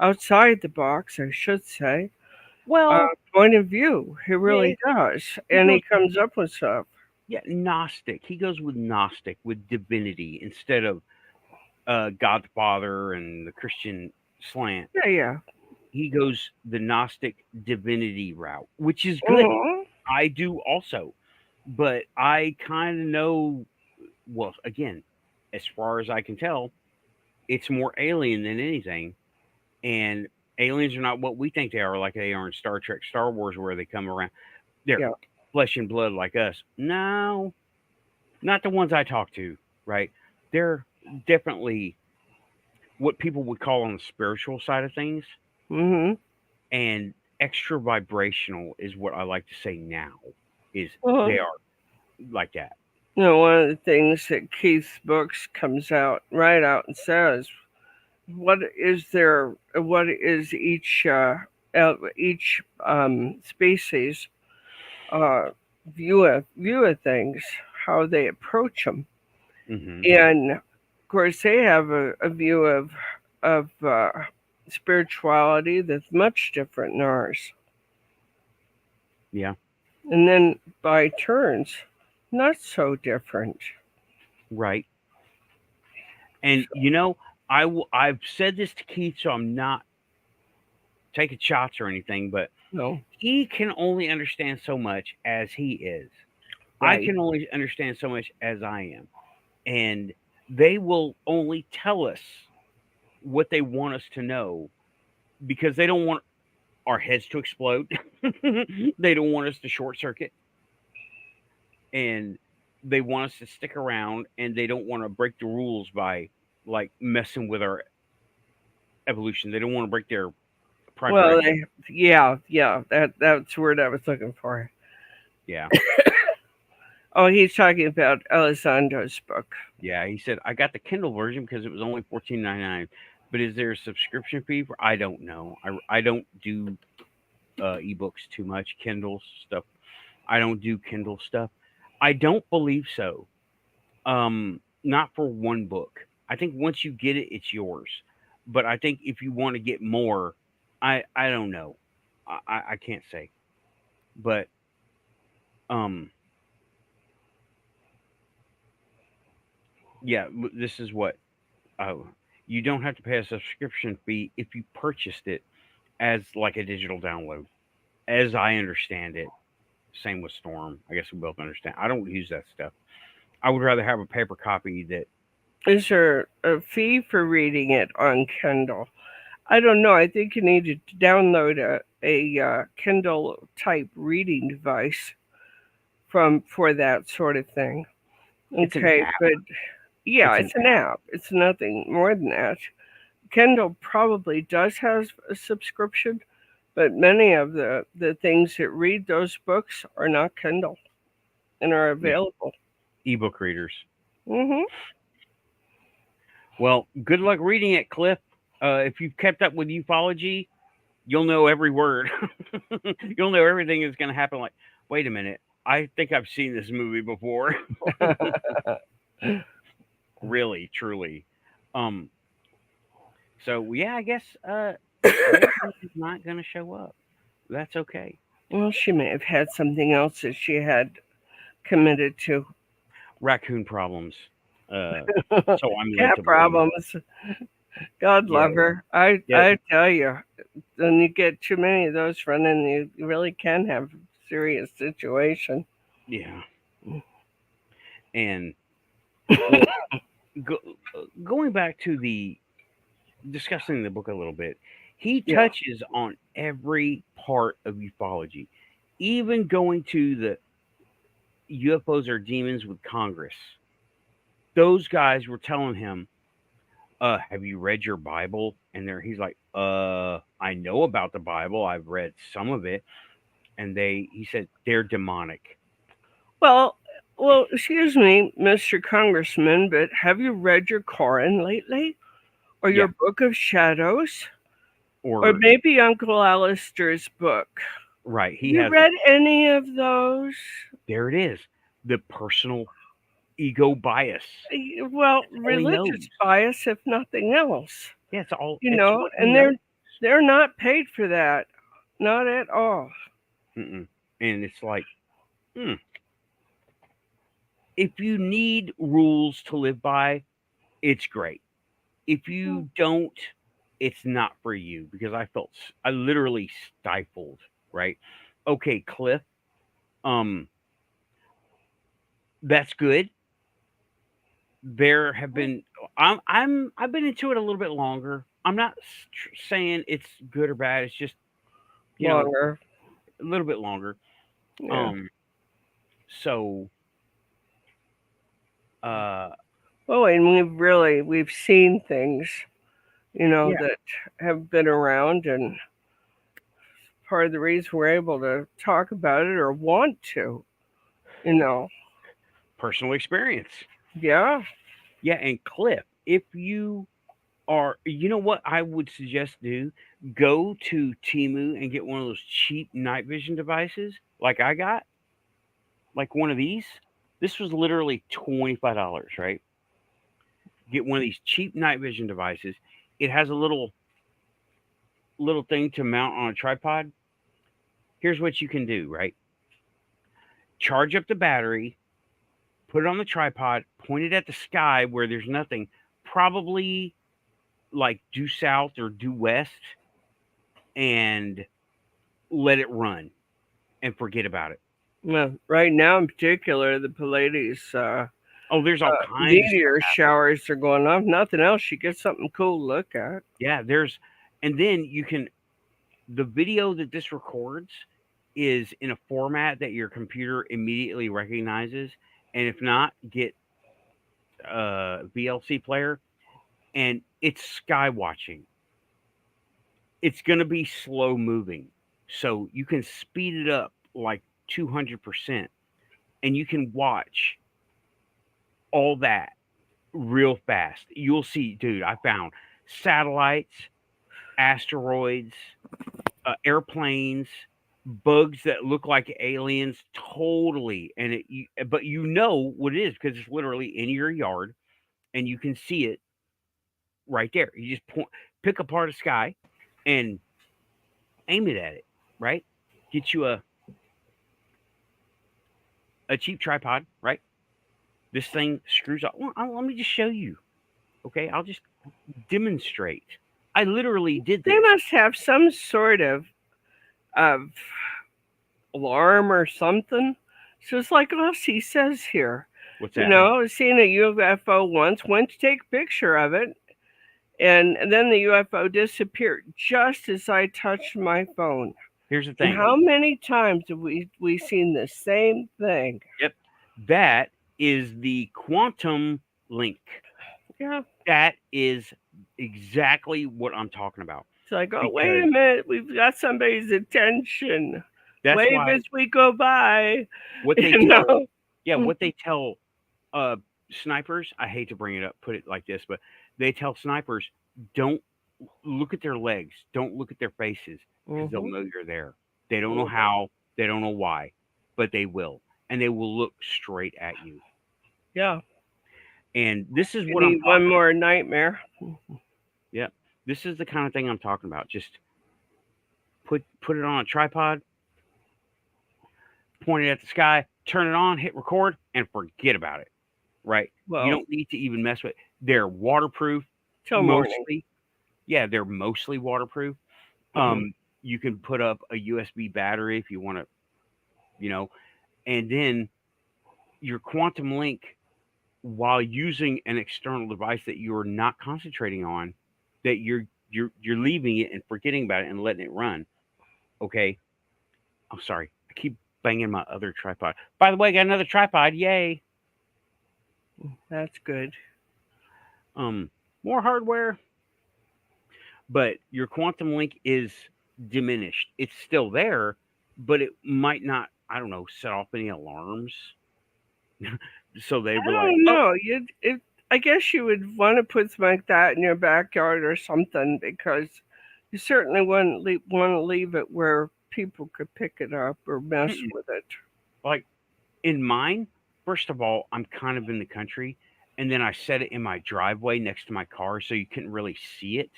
outside the box, I should say, well, point of view. He yeah, really does, he and goes he comes up with stuff. yeah, Gnostic. He goes with Gnostic, with divinity instead of God the Father and the Christian slant. Yeah, yeah. He goes the Gnostic divinity route, which is good. Mhm. I do also, but I kind of know. Well, again, as far as I can tell, it's more alien than anything, and aliens are not what we think they are, like they are in Star Trek, Star Wars, where they come around. They're Yeah. flesh and blood like us. No, not the ones I talk to. Right? They're definitely what people would call on the spiritual side of things, Mhm. and extra vibrational is what I like to say now. Is Uh-huh. they are like that. One of the things that Keith's books comes out right out and says, what is each species uh, view of things, how they approach them, Hmm. and of course they have a view of spirituality that's much different than ours, Yeah. and then by turns, not so different. Right. And I've said this to Keith, so I'm not taking shots or anything, but No, he can only understand so much as he is. I right? can only understand so much as I am. And they will only tell us what they want us to know because they don't want our heads to explode. They don't want us to short circuit. And they want us to stick around and they don't want to break the rules by like messing with our evolution. They don't want to break their prime Well, directive. yeah, that's the word I was looking for. Yeah. Oh, he's talking about Alessandro's book. Yeah. He said, I got the Kindle version because it was only $14.99. But is there a subscription fee for? I don't know. I don't do ebooks too much. Kindle stuff. I don't do Kindle stuff. I don't believe so. Not for one book. I think once you get it, it's yours. But I think if you want to get more, I don't know. I can't say. But um, yeah, this is what. Oh, you don't have to pay a subscription fee if you purchased it as like a digital download, as I understand it. Same with Storm. I guess we both understand. I don't use that stuff. I would rather have a paper copy that. Is there a fee for reading it on Kindle? I don't know. I think you need to download a Kindle type reading device from for that sort of thing. It's an Okay, app. but yeah, It's an it's an app. It's nothing more than that. Kindle probably does have a subscription, but many of the things that read those books are not Kindle and are yeah, available. ebook readers. Hmm. Well, good luck reading it, Cliff. If you've kept up with ufology, you'll know every word. You'll know everything that's going to happen. Like, wait a minute, I think I've seen this movie before. Really, truly. Um. So yeah, I guess Lauren is not going to show up. That's okay. Well, she may have had something else that she had committed to. Raccoon problems. Uh. So I'm late Cat to blame. problems. God Yeah. love her. I Yeah. I tell you, when you get too many of those running, you really can have serious situation. Yeah. And well, go, going back to the discussing the book a little bit, He Yeah. touches on every part of ufology, even going to the UFOs are demons with Congress. Those guys were telling him, have you read your Bible? And there he's like, I know about the Bible. I've read some of it. And he said, they're demonic. Well, well, excuse me, Mr. Congressman, but have you read your Koran lately? Or Yeah. your Book of Shadows? Or Or, maybe Uncle Alistair's book? right. Have He you has, read any of those? there it is. The personal ego bias. Well, That's all he knows. religious bias, if nothing else. Yeah, it's You know, what he and knows. they're not paid for that, not at all. Mm-mm. And it's like, hmm, if you need rules to live by, it's great. If you don't, it's not for you because I literally stifled, right? Okay, Cliff, um, that's good. There have been, I've been into it a little bit longer. I'm not saying it's good or bad. It's just, you know, Longer, a little bit longer. yeah. Um, so, uh, Well, and we've seen things, yeah, that have been around, and part of the reason we're able to talk about it or want to, you know. personal experience. Yeah. Yeah, and Cliff, if you are, you know what I would suggest do? Go to Timu and get one of those cheap night vision devices like I got, like one of these. This was literally $25, right? Get one of these cheap night vision devices. It has a little thing to mount on a tripod. Here's what you can do, right? Charge up the battery, put it on the tripod, point it at the sky where there's nothing, probably like due south or due west, and let it run and forget about it. Well, right now in particular, the Pallades Oh, there's all kinds of stuff meteor happening. showers are going on. If nothing else, you get something cool to look at. Yeah, and then you can, the video that this records is in a format that your computer immediately recognizes. And if not, get a VLC player and it's sky watching. It's going to be slow moving. So you can speed it up like 200% and you can watch all that real fast. You'll see, dude, I found satellites, asteroids, airplanes, bugs that look like aliens, totally. And but you know what it is because it's literally in your yard, and you can see it right there. You just pick a part of sky, and aim it at it. Right, get you a cheap tripod. Right, this thing screws up. Well, let me just show you. Okay, I'll just demonstrate. I literally did They this. must have some sort of alarm or something. So it's like us, he says here. What's You that? know, seen a UFO once, went to take a picture of it, and then the UFO disappeared just as I touched my phone. Here's the And thing. how many times have we seen the same thing? Yep, that is the quantum link. Yeah. That is exactly what I'm talking about, It's like, oh, wait because a minute, we've got somebody's attention. that's Wave why as we go by. what they You tell know? yeah, what they tell, uh, snipers, I hate to bring it up, put it like this, but they tell snipers, "Don't look at their legs, don't look at their faces, because 'cause they'll Hmm. know you're there." They don't know Hmm. how, they don't know why, but they will, and they will look straight at you, Yeah. and this is You what I'm need one talking more nightmare. Yeah, this is the kind of thing I'm talking about, just put it on a tripod, point it at the sky, turn it on, hit record, and forget about it. Right? You Well, don't need to even mess with. They're waterproof, till morning. mostly. Yeah, they're mostly waterproof. Hmm. You can put up a USB battery if you want to, you know, and then your quantum link while using an external device that you're not concentrating on, that you're leaving it and forgetting about it and letting it run. Okay. I'm sorry. I keep banging my other tripod. By the way, I got another tripod. Yay. That's good. More hardware, but your quantum link is diminished. It's still there, but it might not, I don't know, set off any alarms. So they were I like, don't oh, know. I guess you would want to put something like that in your backyard or something because you certainly wouldn't want to leave it where people could pick it up or mess mm-mm. with it. Like in mine, first of all, I'm kind of in the country. And then I set it in my driveway next to my car so you couldn't really see it.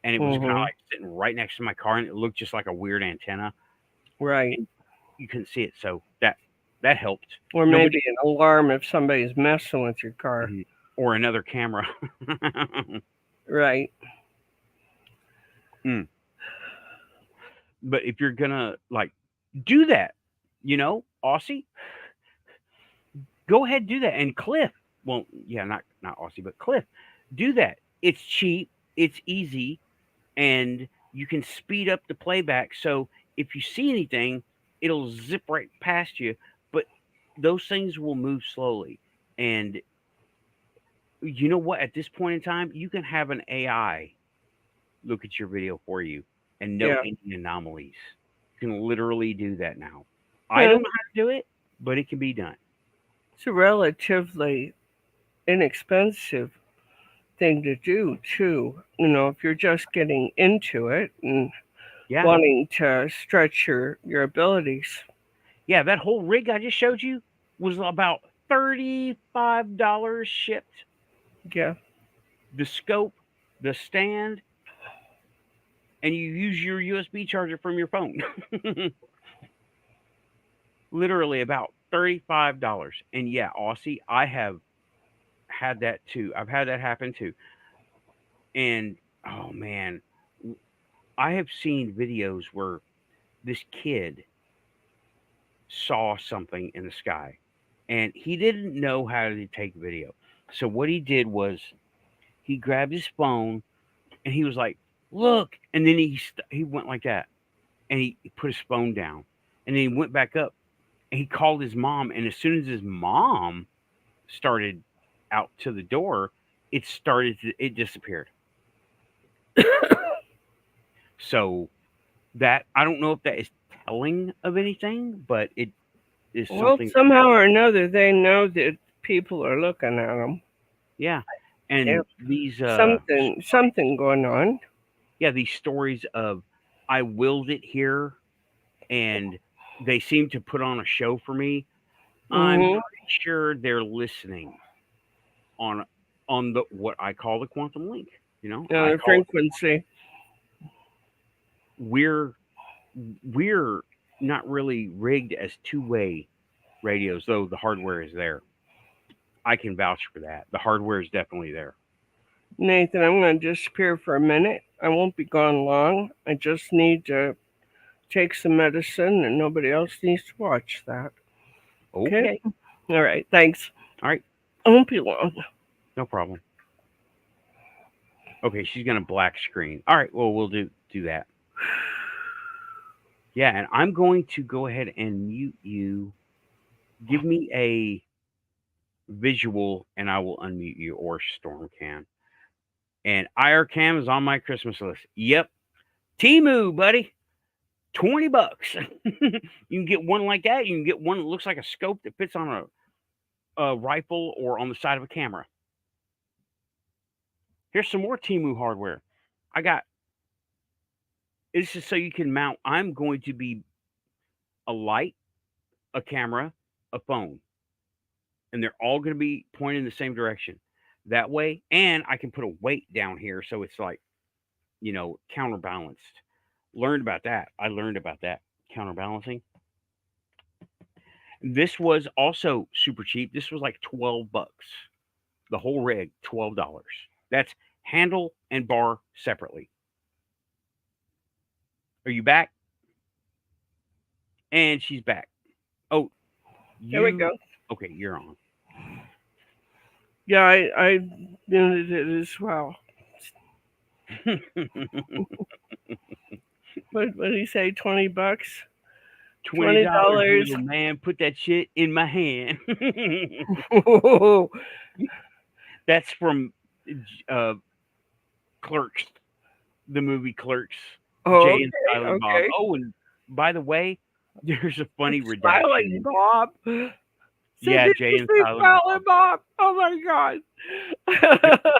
And it was kind of Hmm. like sitting right next to my car and it looked just like a weird antenna. Right. And you couldn't see it. So that helped. Or Nobody, maybe an alarm if somebody's messing with your car. mhm, or another camera. Right. Mm. But if you're gonna like do that, Aussie, go ahead do that. And Cliff, well, yeah, not Aussie, but Cliff, do that. It's cheap, it's easy, and you can speed up the playback. So if you see anything, it'll zip right past you. But those things will move slowly. And you know what? At this point in time, you can have an AI look at your video for you and note Yeah. any anomalies. You can literally do that now. I Well, don't know how to do it, but it can be done. it's a relatively inexpensive thing to do too. If you're just getting into it and Yeah. wanting to stretch your abilities. Yeah, that whole rig I just showed you was about $35 shipped. Yeah. The scope, the stand, and you use your USB charger from your phone. Literally about $35. And yeah, Aussie, I have had that too. I've had that happen too. And oh man, I have seen videos where this kid saw something in the sky and he didn't know how to take video. So what he did was he grabbed his phone and he was like, "Look!" And then he went like that, and he put his phone down, and then he went back up and he called his mom. And as soon as his mom started out to the door, it disappeared. So that I don't know if that is telling of anything, but it is Well, something. somehow or another, they know that people are looking at them. Yeah, and There's these something going on. these stories of I willed it here, and they seem to put on a show for me. I'm Hmm. pretty sure they're listening on the what I call the quantum link. I The call it frequency. we're we're not really rigged as two-way radios, though the hardware is there. I can vouch for that. The hardware is definitely there. Nathan, I'm going to disappear for a minute. I won't be gone long. I just need to take some medicine, and nobody else needs to watch that. Okay? Okay. All right. Thanks. All right. I won't be long. No problem. Okay, she's gonna black screen. All right. Well, we'll do that. Yeah, and I'm going to go ahead and mute you. Give me a visual, and I will unmute you, or Storm can. And IRCam is on my Christmas list. Yep. Timu, buddy. $20. You can get one like that. You can get one that looks like a scope that fits on a rifle or on the side of a camera. Here's some more Timu hardware. I got this is so you can mount. I'm going to be a light, a camera, a phone, and they're all going to be pointing in the same direction. That way, and I can put a weight down here so it's like, counterbalanced. Learned about that. I learned about that counterbalancing. This was also super cheap. This was like $12. The whole rig, $12. That's handle and bar separately. Are you back? And she's back. Oh, There we go. Okay, you're on. Yeah, I muted it as well. What did he say? $20? $20, $20. little man. Put that shit in my hand. Oh, That's from uh, Clerks, the movie Clerks. Jay and okay, Silent Bob. okay. Oh, and by the way, there's a funny Smiling redaction. Bob. So Yeah, did Jay you and say Silent Smiling Bob. Bob? Oh my There, God.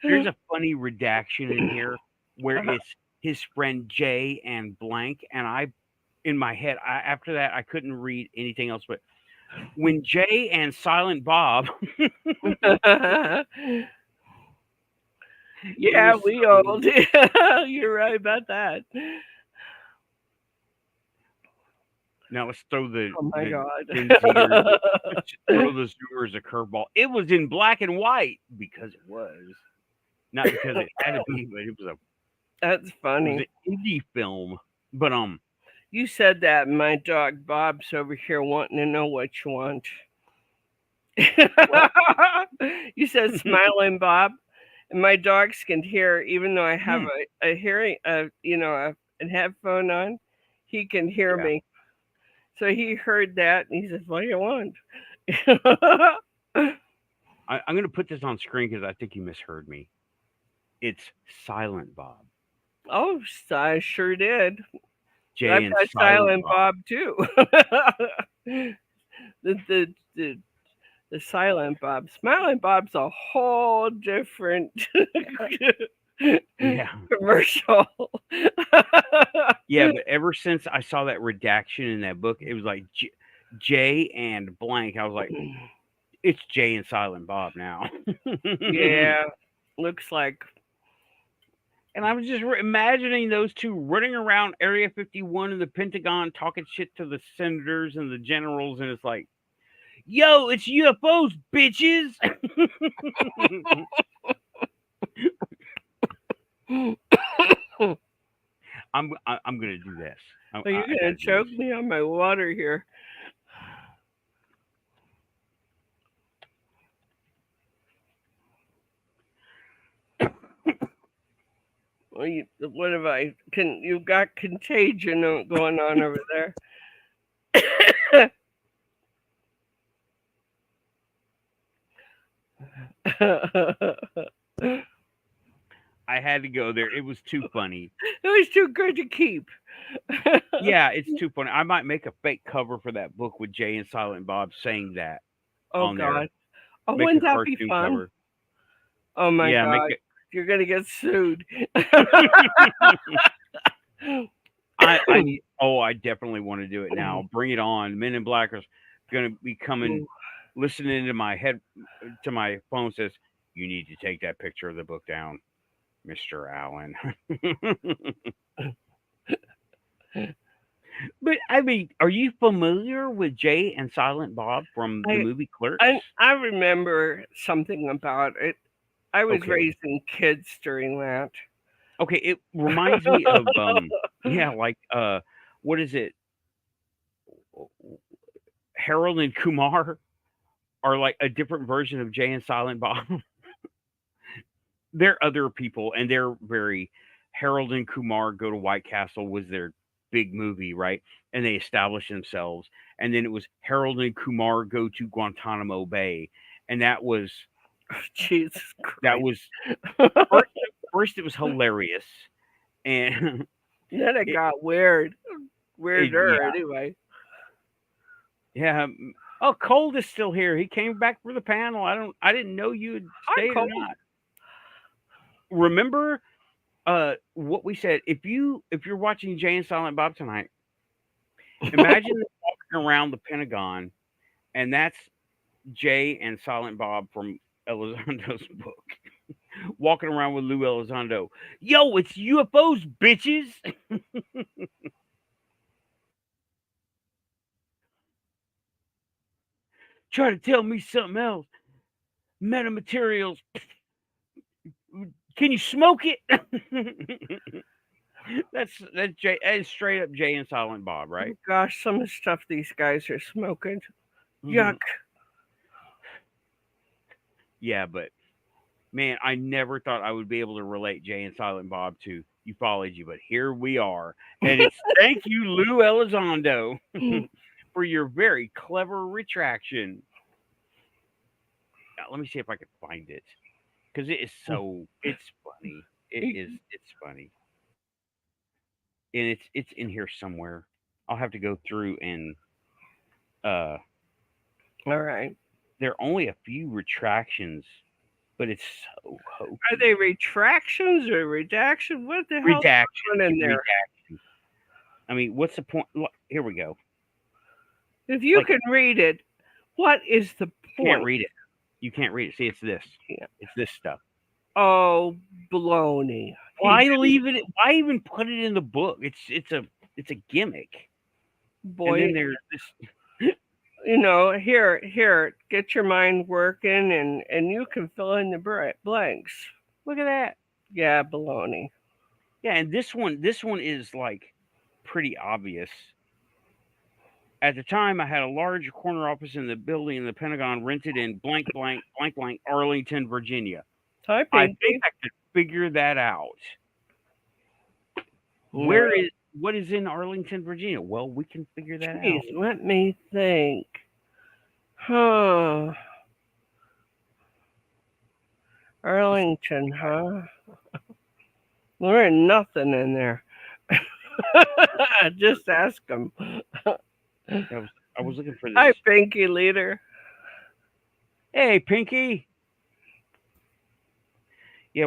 there's a funny redaction in here where Uh-huh. it's his friend Jay and blank, and in my head, after that, I couldn't read anything else. But when Jay and Silent Bob, it Yeah, was we so. old. You're right about that. Now let's throw Oh my the God. Gen Zers. Let's just throw the Zoomers a curveball. It was in black and white because it was, not because it had to be, but That's it was funny. an indie film. But You said that, and my dog Bob's over here wanting to know what you want. what? You said Smiling Bob, and my dogs can hear, even though I have Hmm, a hearing, a headphone on, he can hear yeah, me. So he heard that, and he says, "What do you want?" I'm gonna put this on screen because I think you misheard me. It's Silent Bob. Oh, I sure did. Jay I've and got Silent Silent Bob. Bob too. the, the the the Silent Bob, Smiling Bob's a whole different Yeah, commercial. yeah. But ever since I saw that redaction in that book, it was like Jay and blank. I was like, it's Jay and Silent Bob now. Yeah, looks like. And I was just imagining those two running around Area 51 in the Pentagon talking shit to the senators and the generals, and it's like, yo, it's UFOs, bitches. I'm gonna do this. Are you I gonna gotta do choke me on my water here? Well, what have I? You've got contagion going on over there? It I had to go there. It was too funny. was too good to keep. Yeah, it's too funny. I might make a fake cover for that book with Jay and Silent Bob saying that Oh on there. God! Oh, Make a wouldn't that be cartoon fun? cover. Oh my Yeah, make God! it. You're gonna get sued. I definitely want to do it now. Bring it on. Men in Black is gonna be coming, listening to my head, to my phone says, "You need to take that picture of the book down, Mister Allen." But I mean, are you familiar with Jay and Silent Bob from the I, movie Clerks? I remember something about it. I was Okay, raising kids during that. okay. It reminds me of yeah, like what is it? Harold and Kumar are like a different version of Jay and Silent Bob. They're other people, and they're very. Harold and Kumar Go to White Castle was their big movie, right? And they established themselves. And then it was Harold and Kumar Go to Guantanamo Bay, and Jesus that Christ! was first. First, it was hilarious, and Then it it, got weird, weirder yeah, anyway. yeah. Oh, Cold is still here. He came back for the panel. I didn't know you had Hi, stayed or Cole. not. Remember what we said? If you're watching Jay and Silent Bob tonight, imagine them walking around the Pentagon, and that's Jay and Silent Bob from Elizondo's book. Walking around with Lou Elizondo. Yo, it's UFOs, bitches. Try to tell me something else. Metamaterials. Can you smoke it? That's Jay. That is straight up Jay and Silent Bob, right? Oh gosh, some of the stuff these guys are smoking. Hmm. Yuck. Yeah, but Man, I never thought I would be able to relate Jay and Silent Bob to ufology, but here we are. And it's thank you, Lou Elizondo, for your very clever retraction. Let me see if I can find it because it is it's funny. It's funny, and it's in here somewhere. I'll have to go through and uh, All right. there are only a few retractions, but it's so Are hokey. they retractions or redaction? What the hell is Redaction, going in there? redaction. I mean, what's the point? Here we go. If you Like, can read it, what is the you can't point? read it. You can't read it. See, it's this. Yeah. It's this stuff. Oh, baloney. Why leave it? Why even put it in the book? It's a gimmick. Boy, And then there's this. here, get your mind working, and you can fill in the blanks. Look at that. Yeah, baloney. Yeah, and this one is like pretty obvious. At the time, I had a large corner office in the building in the Pentagon rented in blank, blank, blank, blank, Arlington, Virginia. I Typing. think I could figure that out. What is in Arlington, Virginia? Well, we can figure that Jeez, out. let me think. Huh. Arlington, huh? There ain't nothing in there. Just ask them. I was looking for Hi, this. Pinky Leader. Hey, Pinky. Yeah,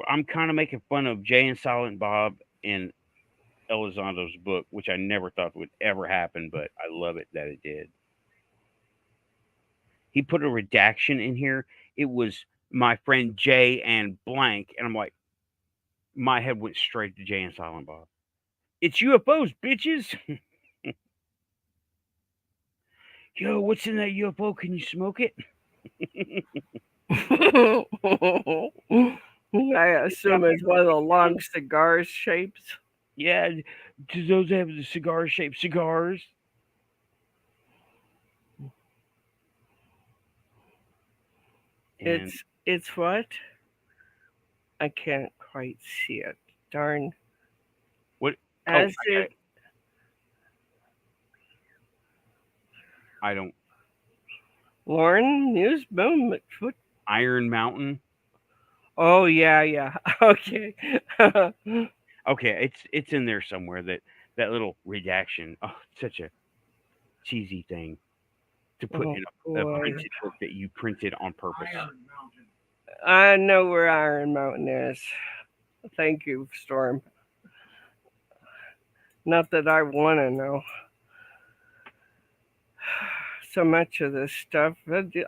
I'm kind of making fun of Jay and Silent Bob in Elizondo's book, which I never thought would ever happen, but I love it that it did. He put a redaction in here. It was my friend Jay and blank, and I'm like, my head went straight to Jay and Silent Bob. It's UFOs, bitches. Yo, what's in that UFO? Can you smoke it? I assume it's one of the long cigar shapes. Yeah, do those have the cigar-shaped cigars? And It's what? I can't quite see it. Darn. what? As Oh, it I don't. Lauren News Boom. Iron Mountain. Oh yeah. Okay. Okay, it's in there somewhere. That little redaction. Oh, such a cheesy thing to put Oh, in a boy. printed book that you printed on purpose. I know where Iron Mountain is. Thank you, Storm. Not that I want to know so much of this stuff.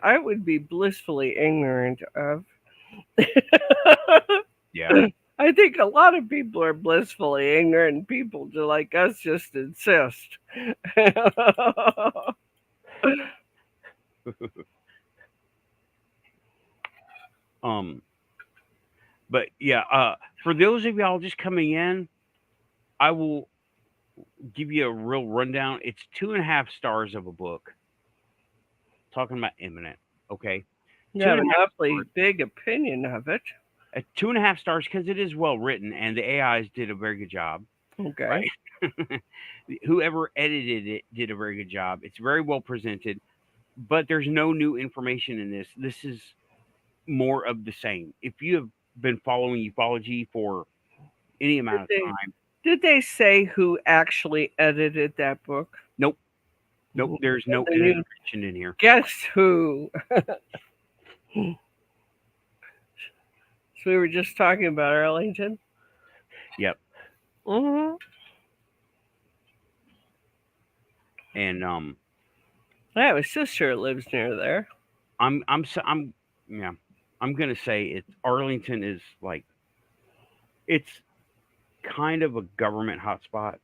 I would be blissfully ignorant of. Yeah. I think a lot of people are blissfully ignorant. People like us just insist. But yeah, for those of y'all just coming in, I will give you a real rundown. It's 2.5 stars of a book. Talking about imminent, okay? You have an 2.5 awfully stars. big opinion of it. 2.5 stars because it is well written and the AIs did a very good job. Okay. Right? Whoever edited it did a very good job. It's very well presented, but there's no new information in this. This is more of the same. If you have been following ufology for any amount of time, Did they say who actually edited that book? nope, there's no Then you- editor mentioned in here. Guess who? So we were just talking about Arlington. Yep. Mm-hmm. And I have a sister that lives near there. I'm gonna say Arlington is like it's kind of a government hotspot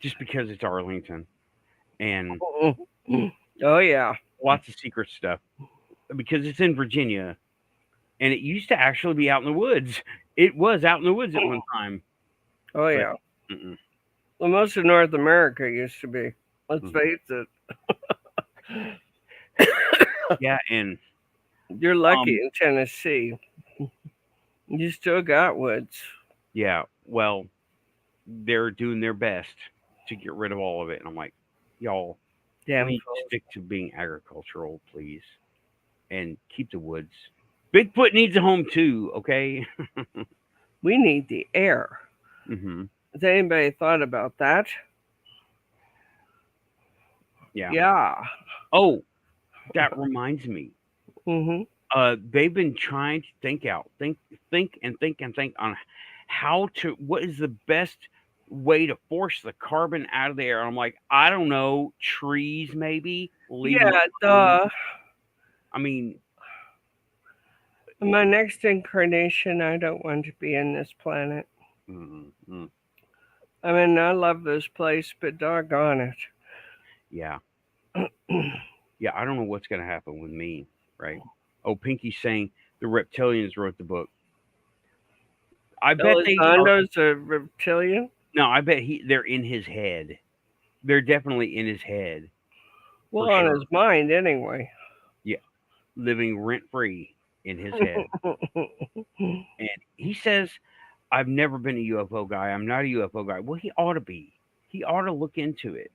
just because it's Arlington and Oh yeah. lots of secret stuff because it's in Virginia and it used to actually be out in the woods. It was out in the woods at one time. Oh yeah. Mm-mm. Well, most of North America used to be. Let's face it. Yeah, and You're lucky Um, in Tennessee. You still got woods. yeah, well, they're doing their best to get rid of all of it, and I'm like, y'all, Damn we need to fools. stick to being agricultural, please, and keep the woods. Bigfoot needs a home too, okay? We need the air. Hmm. Has anybody thought about that? Yeah. Yeah. Oh, that reminds me. Hmm. They've been trying to think on how to what is the best way to force the carbon out of the air. I'm like, I don't know, trees maybe, leave them Yeah, alone. duh. I mean, In my next incarnation, I don't want to be in this planet. mm, mm, I mean, I love this place, but doggone yeah, it. yeah. I don't know what's gonna happen with me, right? Oh, Pinky's saying the reptilians wrote the book. I bet they are. Elizondo's a reptilian? No, I bet they're in his head. They're definitely in his head Well, for on sure. his mind, anyway. Yeah, living rent free in his head. And he says, I've never been a UFO guy. I'm not a UFO guy. Well, he ought to be. He ought to look into it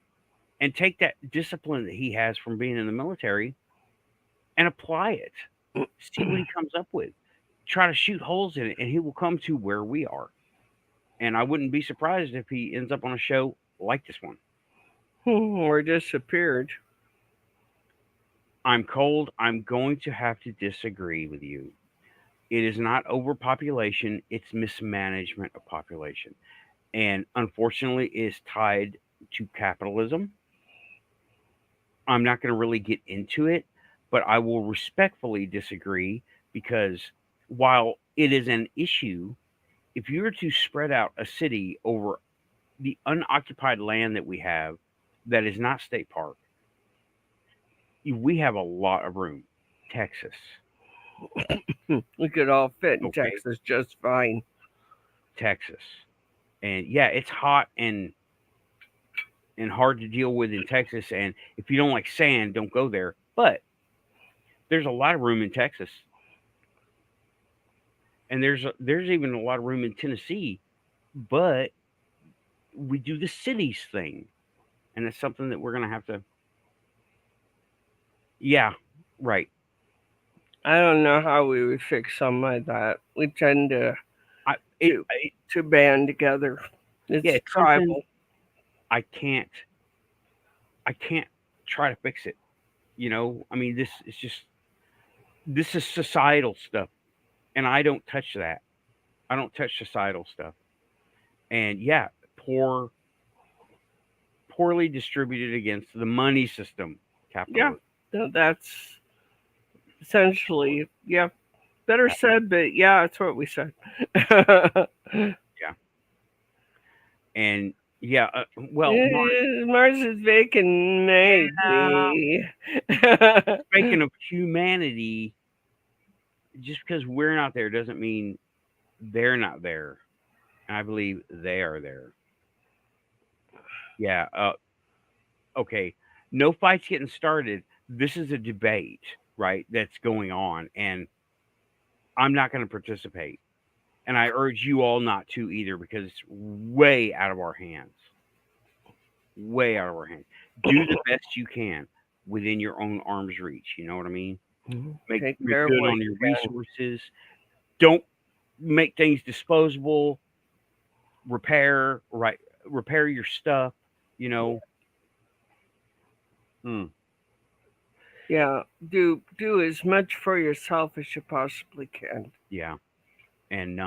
and take that discipline that he has from being in the military and apply it. See what he comes up with. Try to shoot holes in it, and he will come to where we are. And I wouldn't be surprised if he ends up on a show like this one. Or disappeared. I'm cold. I'm going to have to disagree with you. It is not overpopulation, it's mismanagement of population. And unfortunately, is tied to capitalism. I'm not going to really get into it, but I will respectfully disagree because while it is an issue, if you were to spread out a city over the unoccupied land that we have that is not state park, we have a lot of room. Texas, We could all fit in okay, Texas just fine. Texas, and yeah, it's hot and hard to deal with in Texas. And if you don't like sand, don't go there. But there's a lot of room in Texas, and there's even a lot of room in Tennessee. But we do the cities thing, and it's something that we're gonna have to. Yeah, right. I don't know how we would fix something like that. We tend I it, to it to band together. It's yeah, it's something tribal. I can't I can't try to fix it. I mean, this is societal stuff, and I don't touch that. I don't touch societal stuff. And yeah, poor poorly distributed against the money system, Yeah, capitalism. that's essentially, yeah, better said, but yeah, that's what we said. Yeah, and yeah, well, Mark, Mars is vacant, maybe. speaking of humanity, just because we're not there doesn't mean they're not there. And I believe they are there. Yeah. Okay. No fights getting started. This is a debate, right? That's going on, and I'm not going to participate. And I urge you all not to either because it's way out of our hands. Way out of our hands. Do the best you can within your own arm's reach. You know what I mean? Take Make care of good what on you your can. resources. Don't make things disposable. Repair, right? Repair your stuff. You know. Mm, Yeah, do as much for yourself as you possibly can. yeah. And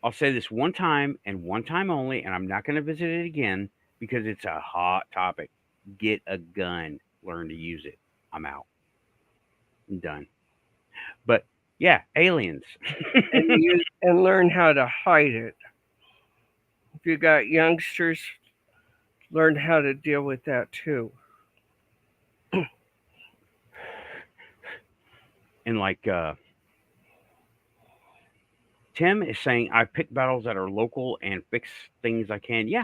I'll say this one time and one time only, and I'm not going to visit it again because it's a hot topic. Get a gun. Learn to use it. I'm out. I'm done. But yeah, aliens. And learn how to hide it. If you got youngsters, learn how to deal with that too. And like Tim is saying, I pick battles that are local and fix things I can. Yeah,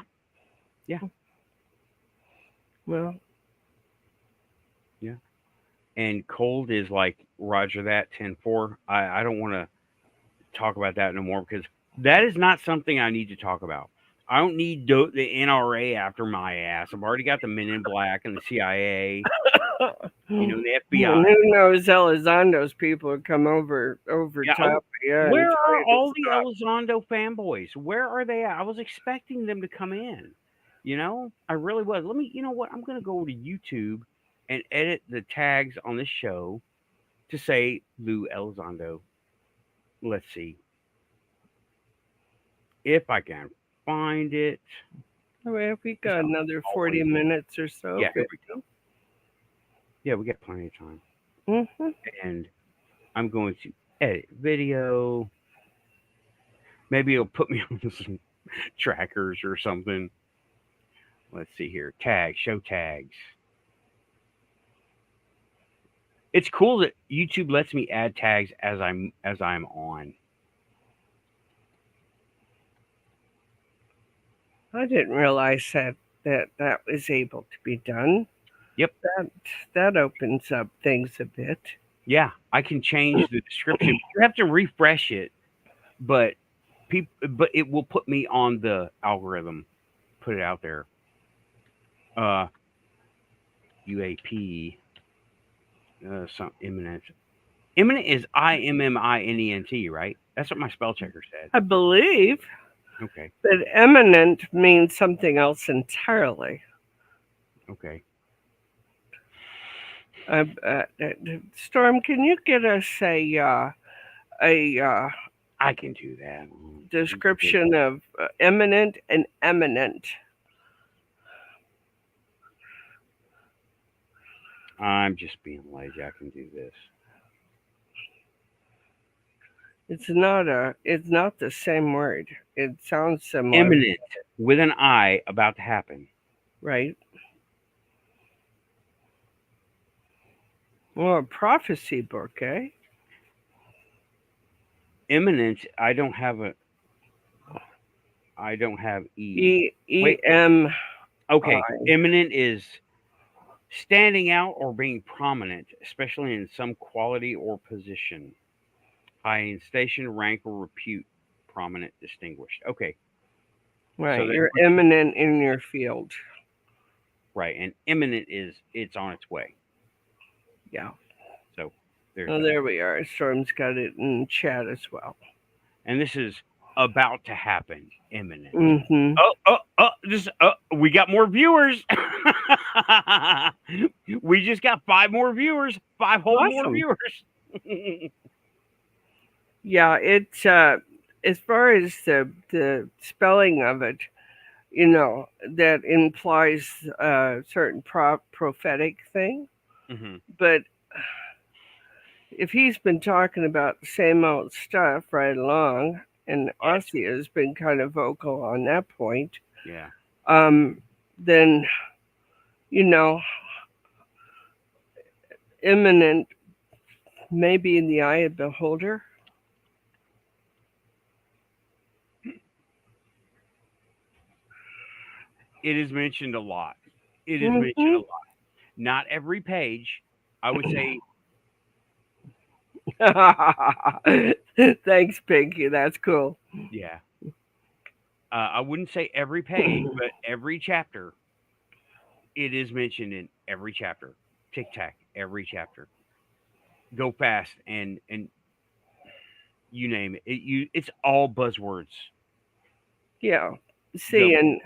yeah, Well, yeah. and cold is like Roger that 10-4. I don't want to talk about that no more because that is not something I need to talk about. I don't need the NRA after my ass. I've already got the Men in Black and the CIA, And the FBI. who knows, Elizondo's people would come over Yeah, top of you and where tell are you to all the stop. Elizondo fanboys? Where are they at? I was expecting them to come in. I really was. Let me, you know what? I'm going to go to YouTube and edit the tags on this show to say Lou Elizondo. Let's see if I can find it. Well, we It's got another 40 always, minutes or so. yeah, here Good. we go. Yeah, we got plenty of time. Mm-hmm. And I'm going to edit video. Maybe it'll put me on some trackers or something. Let's see here. Tags, show tags. It's cool that YouTube lets me add tags as I'm on. I didn't realize that was able to be done. Yep. That opens up things a bit. Yeah, I can change the description. You have to refresh it, but it will put me on the algorithm. Put it out there. UAP. Some imminent. Imminent is IMMINENT, right? That's what my spell checker said. I believe Okay. that eminent means something else entirely. Okay. Storm, can you get us a I can do that. description of eminent and eminent? I'm just being lazy. I can do this. It's not the same word. It sounds similar. Imminent with an I about to happen. Right? Well, a prophecy book, eh? Imminent. I don't have E. Wait. EM. Okay. Imminent is standing out or being prominent, especially in some quality or position. High in station, rank, or repute. Prominent, distinguished. Okay. Right. So You're eminent in your field. Right. And imminent is it's on its way. Yeah. So there we are. Storm's got it in chat as well. And this is about to happen. Imminent. Mm-hmm. We got more viewers. We just got 5 more viewers. 5 whole more viewers. Yeah, it's as far as the spelling of it, that implies a certain prophetic thing. Mm-hmm. But if he's been talking about the same old stuff right along, and Aussie has been kind of vocal on that point, then imminent may be in the eye of the beholder. It is mentioned a lot. It is mentioned a lot. Not every page. I would say. Thanks, Pinky. That's cool. Yeah. I wouldn't say every page, but every chapter. It is mentioned in every chapter. Tic Tac, every chapter. Go Fast and you name it. It's all buzzwords. Yeah. See, and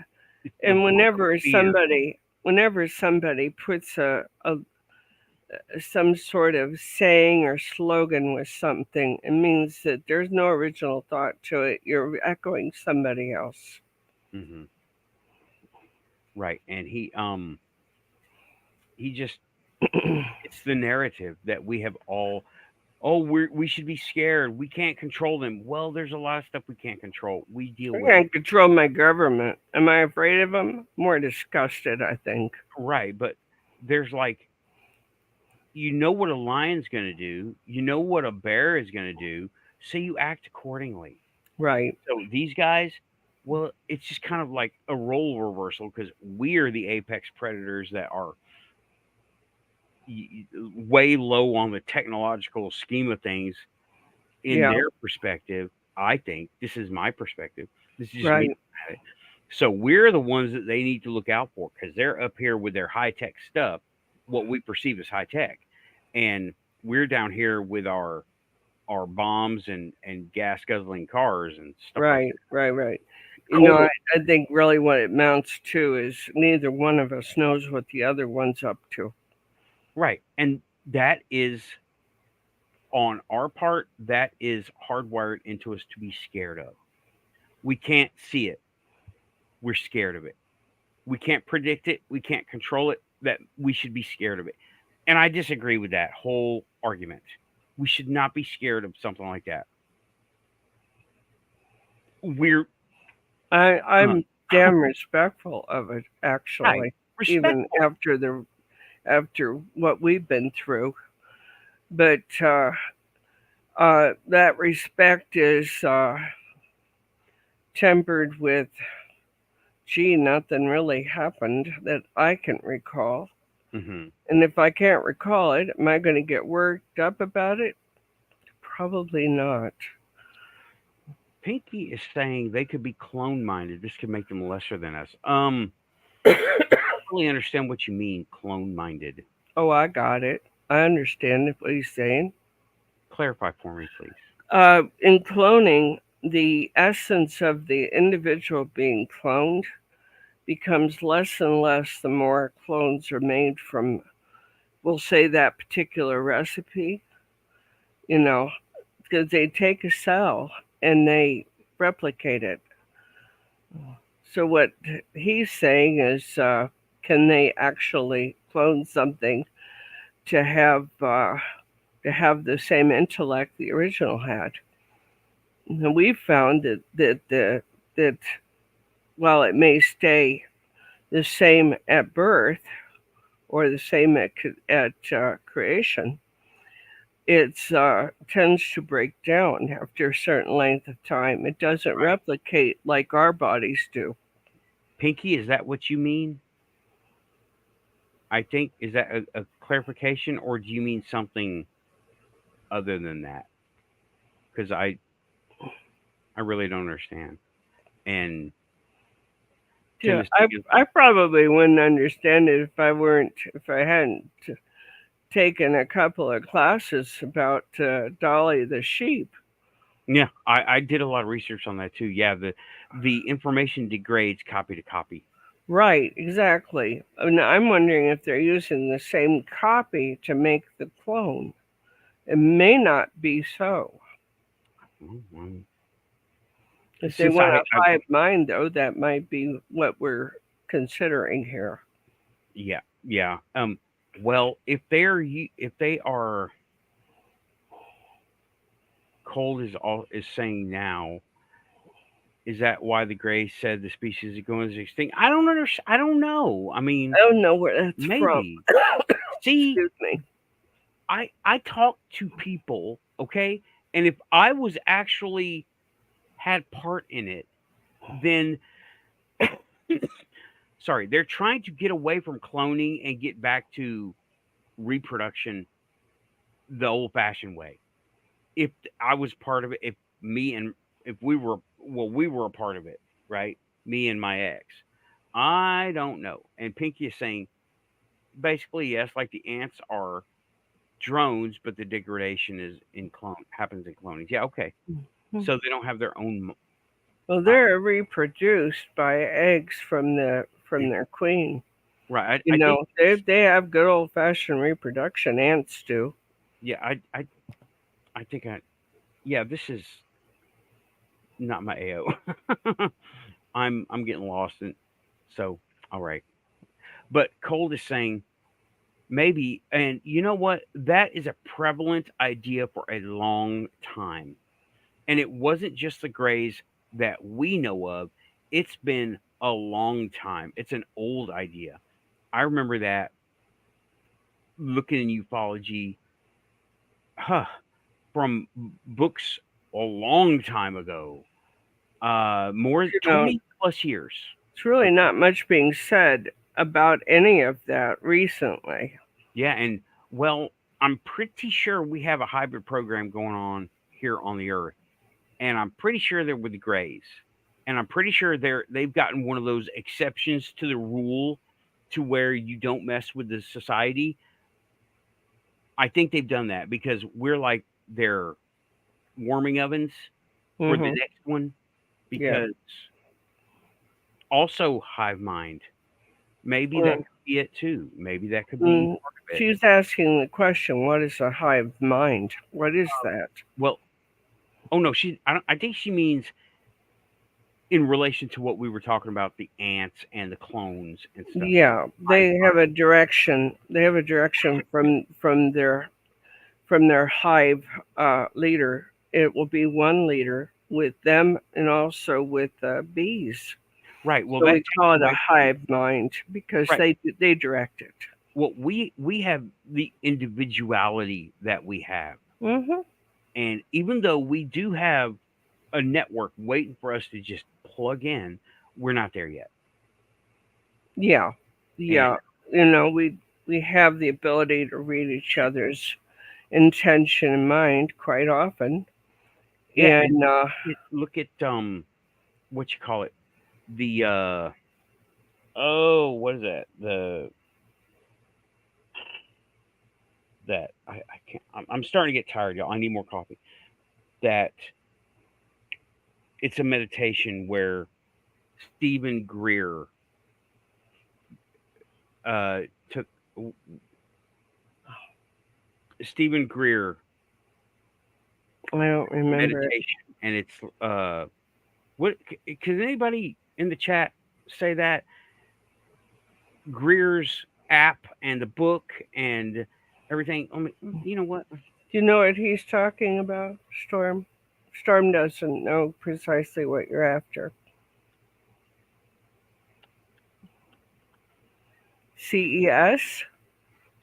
whenever somebody puts some sort of saying or slogan with something, it means that there's no original thought to it. You're echoing somebody else. Mm-hmm. Right, and he just it's the narrative that we have all. Oh, we should be scared. We can't control them. Well, there's a lot of stuff we can't control. We deal with. I can't control my government. Am I afraid of them? More disgusted, I think. Right, but there's like, what a lion's going to do. You know what a bear is going to do. So you act accordingly. Right. So these guys, well, it's just kind of like a role reversal because we are the apex predators that are way low on the technological scheme of things in Yeah. their perspective. I think this is my perspective. This is just me Right. looking at it. So we're the ones that they need to look out for because they're up here with their high tech stuff, what we perceive as high tech, and we're down here with our bombs and gas guzzling cars and stuff like Right. that. Right. Right. Coal, I think really what it amounts to is neither one of us knows what the other one's up to. right? And that is on our part. That is hardwired into us to be scared of. We can't see it. We're scared of it. We can't predict it. We can't control it. That we should be scared of it. And I disagree with that whole argument. We should not be scared of something like that. We're uh, I'm damn respectful of it, right, actually, even respectful. after what we've been through. But that respect is tempered with, gee, nothing really happened that I can recall. Hmm. And if I can't recall it, am I going to get worked up about it? Probably not. Pinky is saying they could be clone minded. This could make them lesser than us. I don't really understand what you mean, clone minded. Oh, I got it. I understand what he's saying. Clarify for me, please. In cloning, the essence of the individual being cloned becomes less and less the more clones are made from, we'll say, that particular recipe, you know, because they take a cell and they replicate it. So what he's saying is, can they actually clone something to have the same intellect the original had? And we found that while it may stay the same at birth or the same at creation, it tends to break down after a certain length of time. It doesn't Right. replicate like our bodies do. Pinky, is that what you mean? I think, is that a clarification or do you mean something other than that? Because I really don't understand. And Tim Yeah, is I saying, I probably wouldn't understand it if I hadn't taken a couple of classes about Dolly the sheep. yeah, I did a lot of research on that too. Yeah, the information degrades copy to copy. Right, exactly. And I'm wondering if they're using the same copy to make the clone. It may not be so. Mm. If they Since want a hive mind, though, that might be what we're considering here. yeah, yeah. Well, if they are cold is all is saying now, is that why the Gray said the species is going extinct? I don't understand. I don't know. I mean, I don't know where that's from. maybe. See, Excuse me. I talk to people, okay, and if I was actually had part in it, then sorry, they're trying to get away from cloning and get back to reproduction the old-fashioned way. If I was part of it, me and if we were we were a part of it, right? Me and my ex. I don't know. And Pinky is saying basically yes, like the ants are drones, but the degradation is in clone happens in cloning. Yeah, okay. So they don't have their own. Well, Uh, they're reproduced by eggs from their queen. right. You I think. know, they have good old fashioned reproduction. Ants do. Yeah. I think I. Yeah. This is not my AO. I'm getting lost in. So all right. But Cold is saying maybe, and you know what? That is a prevalent idea for a long time. And it wasn't just the Greys that we know of, it's been a long time. It's an old idea. I remember that looking in ufology huh, from books a long time ago, more You know, 20 plus years. it's really Okay. not much being said about any of that recently. Yeah, and Well, I'm pretty sure we have a hybrid program going on here on the Earth, and I'm pretty sure they're with the Greys, and I'm pretty sure they've gotten one of those exceptions to the rule to where you don't mess with the society. I think they've done that because we're like their warming ovens for the Mm-hmm. next one. Yeah. Because also hive mind, maybe that Well, could be it too. Maybe that could be mm, part of it. she's asking the question, what is a hive mind? What is that? Well, oh no, I think she means in relation to what we were talking about, the ants and the clones and stuff. Yeah, Hive they have mind. a direction. They have a direction from their hive leader. It will be one leader with them and also with bees. Right. Well, So that we takes call it a away. hive mind because Right. they direct it. Well, we have the individuality that we have, Hmm. and even though we do have a network waiting for us to just plug in, we're not there yet. Yeah, And yeah. We have the ability to read each other's intention and mind quite often, yeah, and and look at what you call it, the oh, what is that? I can't. I'm starting to get tired, y'all. I need more coffee. That it's a meditation where Stephen Greer took Stephen Greer I don't remember it. meditation, and it's what can anybody in the chat say that Greer's app and the book and everything? I mean, you know what? Do you know what he's talking about, Storm? Storm doesn't know precisely what you're after. CES?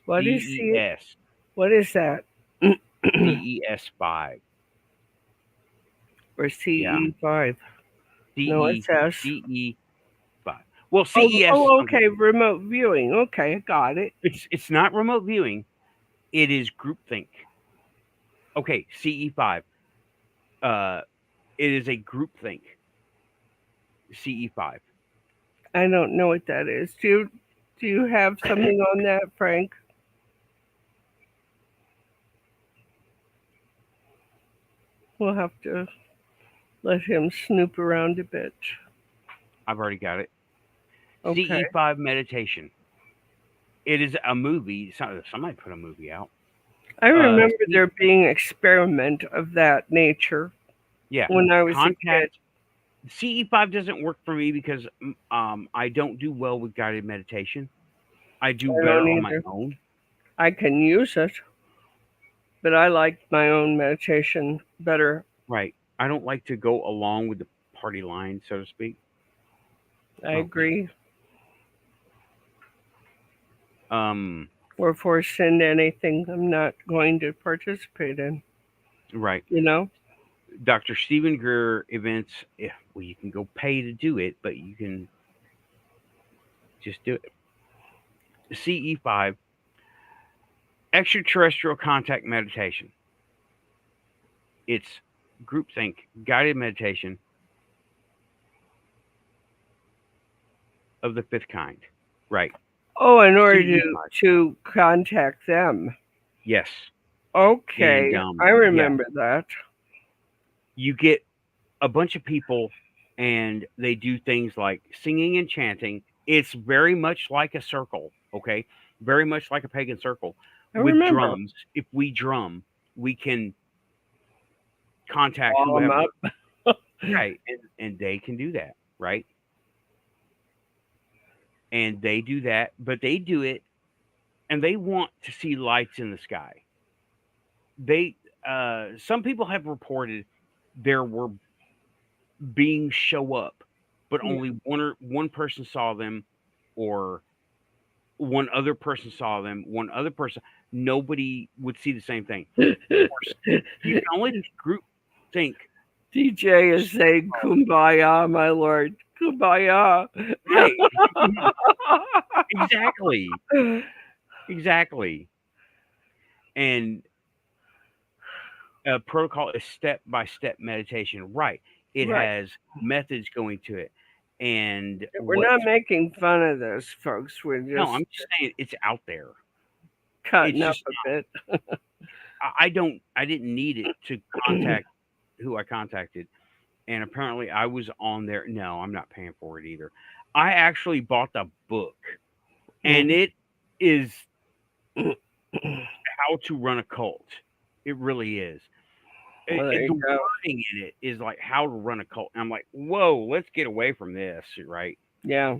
What is C? DES What is that? DES 5. Or Yeah, CE5? No, DE it's S. DE 5. Well, Oh, CES is oh, something. okay. Remote viewing. Okay, I got it. It's not remote viewing. It is groupthink. Okay, CE 5. Uh, it is a groupthink. CE 5. I don't know what that is. Do you have something on that, Frank? We'll have to let him snoop around a bit. I've already got it. Okay. CE 5 meditation. It is a movie. Somebody put a movie out. I remember C, there being experiment of that nature yeah, when I was a kid. contact. CE 5 doesn't work for me because I don't do well with guided meditation. I do I don't better on my either. own. I can use it, but I like my own meditation better. Right. I don't like to go along with the party line, so to speak. I Oh, agree. um, Or forced into anything I'm not going to participate in. right. You know? Dr. Stephen Greer events. Yeah, well, you can go pay to do it, but you can just do it. CE 5, extraterrestrial contact meditation. It's groupthink, guided meditation of the fifth kind. Right. Oh, in order to CE 5. to contact them. Yes. And Okay, I yeah, remember that. you get a bunch of people and they do things like singing and chanting. It's very much like a circle, okay? Very much like a pagan circle I with remember. drums. If we drum, we can contact Call them whoever, up. right? And they can do that, right? And they do that, but they do it and they want to see lights in the sky. They some people have reported there were beings show up, but Yeah. only one person saw them, or one other person saw them. One other person, nobody would see the same thing. Of course, you can only group think. DJ is saying kumbaya, my lord. Kumbaya. Right. Exactly. Exactly. And a protocol is step by step meditation, right? It Right. has methods going to it, and We're what? not making fun of those folks. We're No, just I'm just saying it's out there. It's cutting up just a bit. I don't I didn't need it to contact who I contacted, and apparently I was on there. No, I'm not paying for it either. I actually bought the book, and it is how to run a cult. It really is. Well, there The you go. wording in it is like how to run a cult. And I'm like, whoa, let's get away from this, right? Yeah.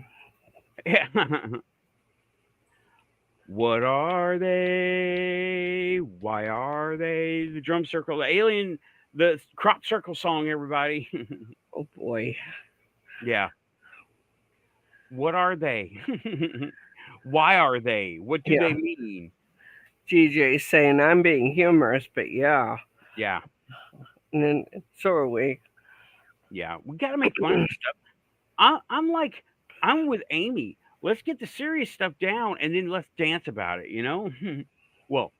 What are they? Why are they? The drum circle, the alien, the crop circle song, everybody. Oh boy. Yeah. What are they? Why are they? What do Yeah. they mean? GJ saying I'm being humorous, but yeah. Yeah. And then so are we. Yeah. We got to make fun of this stuff. I'm like, I'm with Amy. Let's get the serious stuff down and then let's dance about it, you know? Well,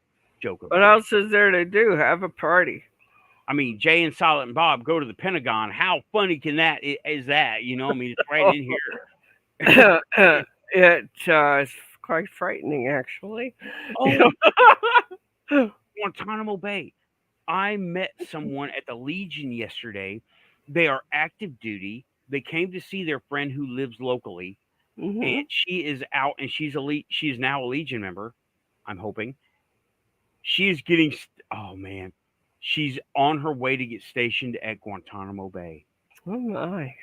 joke What about it. else is there to do? Have a party. I mean, Jay and Silent Bob go to the Pentagon. How funny can that is that? You know, I mean, it's right in here. It's quite frightening, actually. Oh, Guantanamo Bay. I met someone at the Legion yesterday. They are active duty. They came to see their friend who lives locally, and Hmm. she is out, and she's elite. She is now a Legion member. I'm hoping she is getting. Oh man, she's on her way to get stationed at Guantanamo Bay. Oh my.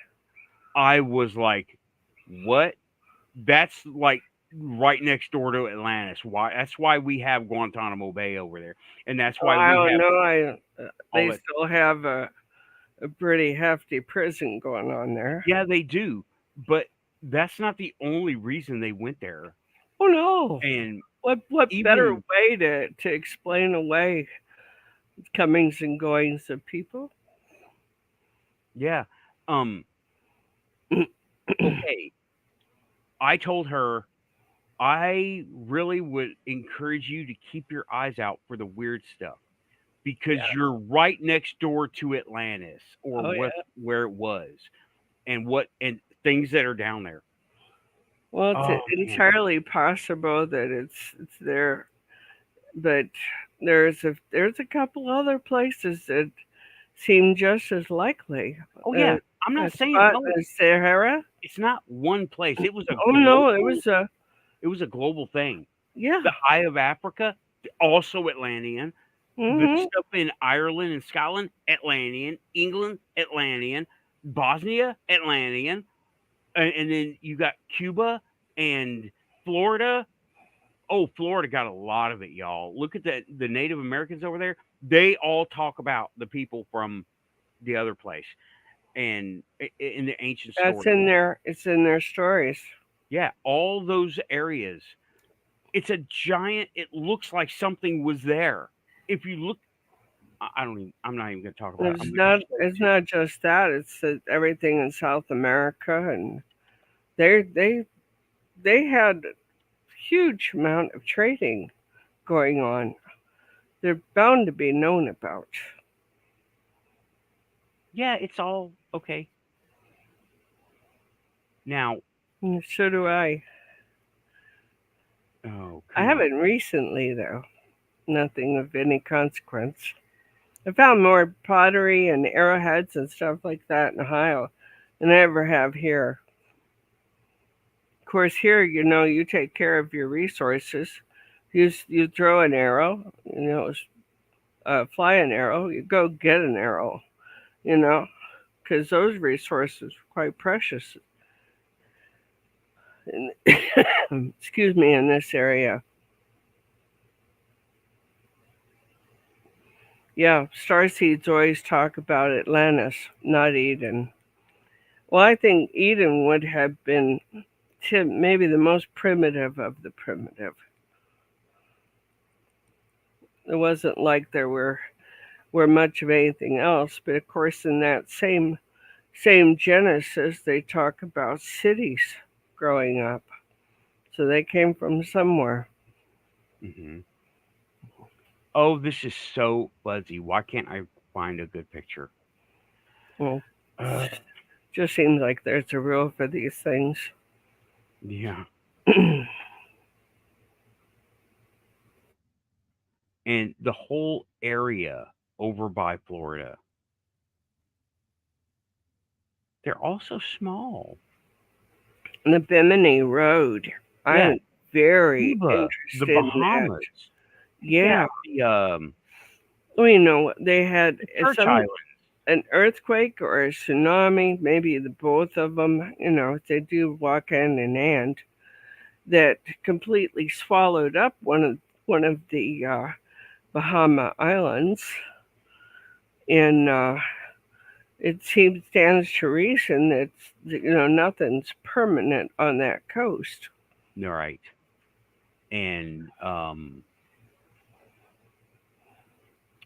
I was like, what? That's like right next door to Atlantis. Why? That's why we have Guantanamo Bay over there, and that's Oh, why I we don't have know. all They that. still have a pretty hefty prison going on there. Yeah, they do, but that's not the only reason they went there. Oh no. And What better even way to explain away comings and goings of people? yeah, um, okay. I told her I really would encourage you to keep your eyes out for the weird stuff because Yeah. you're right next door to Atlantis or Oh what yeah. where it was and things that are down there. Well, it's Oh man. entirely possible that it's there, but there's a couple other places that seem just as likely. Oh Uh, yeah. I'm a not saying spot no. in Sahara. It's not one place. Oh no, it was a It was a global thing. yeah. The Eye of Africa, also Atlantean. The Hmm. stuff in Ireland and Scotland, Atlantean. England, Atlantean. Bosnia, Atlantean. And then you got Cuba and Florida. Oh, Florida got a lot of it, y'all. Look at the Native Americans over there. They all talk about the people from the other place and in the ancient That's stories. in there. It's in their stories. Yeah, all those areas. It's a giant. It looks like something was there. If you look, I don't even. I'm not even going to talk about it. I'm It's going to not. show it It's to you. not just that. It's everything in South America, and they they they had huge amount of trading going on. They're bound to be known about. Yeah, it's all okay. Now, And so do I. oh I come on. haven't recently though. Nothing of any consequence. I found more pottery and arrowheads and stuff like that in Ohio than I ever have here. Of course, here you take care of your resources. You throw an arrow, fly an arrow. You go get an arrow, you know, because those resources are quite precious. Excuse me, in this area. Yeah, starseeds always talk about Atlantis, not Eden. Well, I think Eden would have been maybe the most primitive of the primitive. It wasn't like there were much of anything else, but of course, in that same Genesis, they talk about cities growing up. So they came from somewhere. Hmm. Oh, this is so fuzzy. Why can't I find a good picture? Well, Uh, just seems like there's a rule for these things. yeah. And the whole area over by Florida, they're also small. The Bimini Road. Yeah. I'm very Cuba, the interested in that. Bahamas. Yeah. Yeah. The Well, you know, they had Church some Island. an earthquake or a tsunami, maybe the both of them. You know, they do walk hand in hand. That completely swallowed up one of the Bahama Islands, and it seems stands to reason that nothing's permanent on that coast. Right. And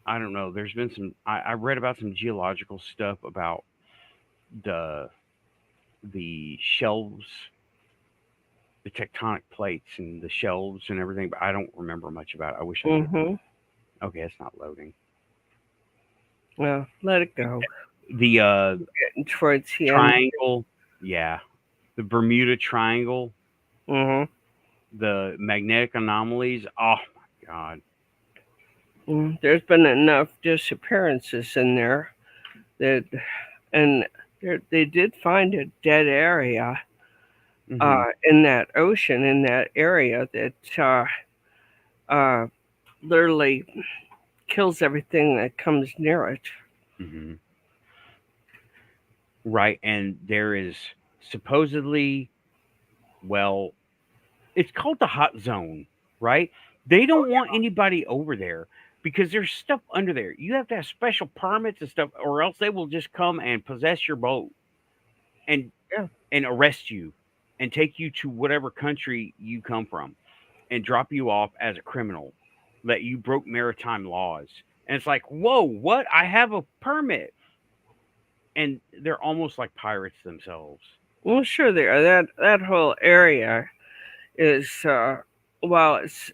I don't know. There's been some. I read about some geological stuff about the the shelves, the tectonic plates, and the shelves and everything, but I don't remember much about it. I wish I did. Mm-hmm. Okay, it's not loading. Well, let it go. The Getting towards the end. triangle, yeah, the Bermuda Triangle, Mm-hmm. the magnetic anomalies. Oh my God. There's been enough disappearances in there that, and they did find a dead area Hmm. in that ocean, in that area that uh, literally kills everything that comes near it. Hmm. Right, and there is supposedly, well, it's called the hot zone, right? They don't want anybody over there because there's stuff under there. You have to have special permits and stuff, or else they will just come and possess your boat and Yeah. and arrest you and take you to whatever country you come from and drop you off as a criminal that you broke maritime laws. And it's like, whoa, what? I have a permit. And they're almost like pirates themselves. Well, sure, they are. That whole area is, while it's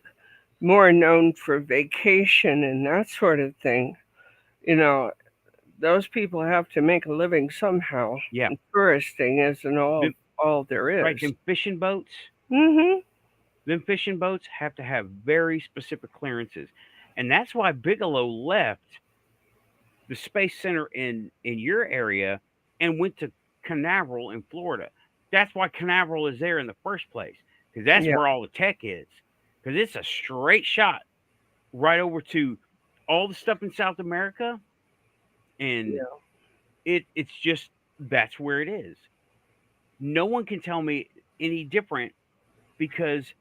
more known for vacation and that sort of thing, you know, those people have to make a living somehow. Yeah. And touristing isn't Them, all there right. is. Them fishing boats, Mm-hmm. them fishing boats have to have very specific clearances. And that's why Bigelow left the Space Center in your area and went to Canaveral in Florida. That's why Canaveral is there in the first place because that's Yeah. where all the tech is. Because it's a straight shot right over to all the stuff in South America, and Yeah. it's just that's where it is. No one can tell me any different because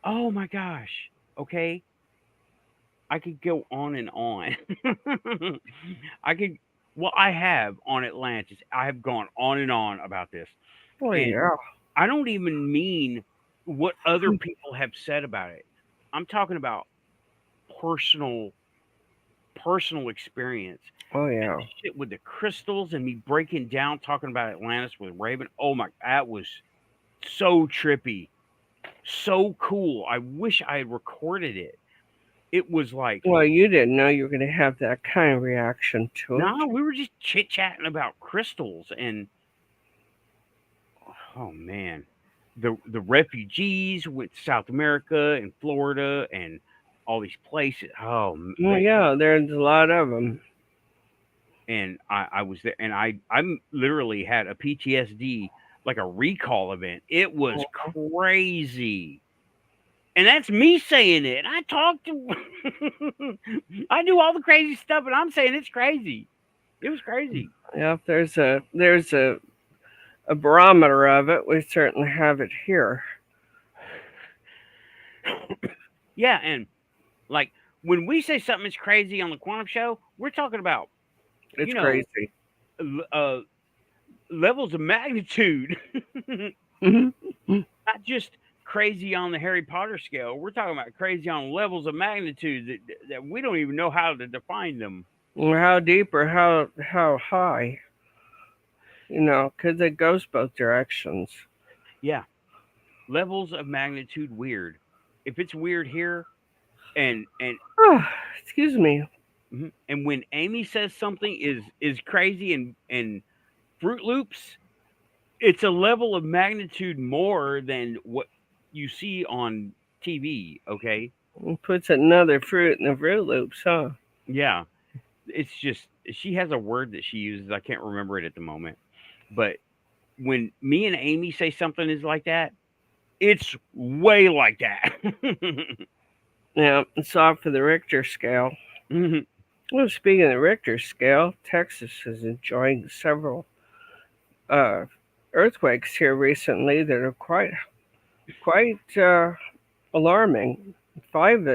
oh my gosh, okay, I could go on and on. I could, well, I have on Atlantis. I have gone on and on about this. Oh And yeah. I don't even mean what other people have said about it. I'm talking about personal personal experience. Oh And yeah. the shit with the crystals and me breaking down talking about Atlantis with Raven. Oh my, that was so trippy. So cool. I wish I had recorded it. It was like, Well, you didn't know you were going to have that kind of reaction to it. nah, we were just chit chatting about crystals and oh man, the refugees went to South America and Florida and all these places. Oh, Well, yeah, there's a lot of them. and I was there and I'm literally had a PTSD like a recall event. It was crazy. And that's me saying it. I talked to I do all the crazy stuff and I'm saying it's crazy. It was crazy. Yeah, if there's a barometer of it, we certainly have it here. Yeah, and like when we say something is crazy on the Quantum Show, we're talking about, It's you know, crazy. uh, levels of magnitude, Mm-hmm. not just crazy on the Harry Potter scale. We're talking about crazy on levels of magnitude that we don't even know how to define them. Or how deep or how high, because it goes both directions. Yeah, levels of magnitude weird. If it's weird here, and Oh, excuse me. and when Amy says something is crazy and Fruit Loops, it's a level of magnitude more than what you see on TV. Okay, It puts another fruit in the Fruit Loops, huh? yeah, it's just she has a word that she uses. I can't remember it at the moment, but when me and Amy say something is like that, it's way like that. Yeah, it's off for the Richter scale. Mhm. Well, speaking of the Richter scale, Texas is enjoying several uh, earthquakes here recently that are quite alarming. Five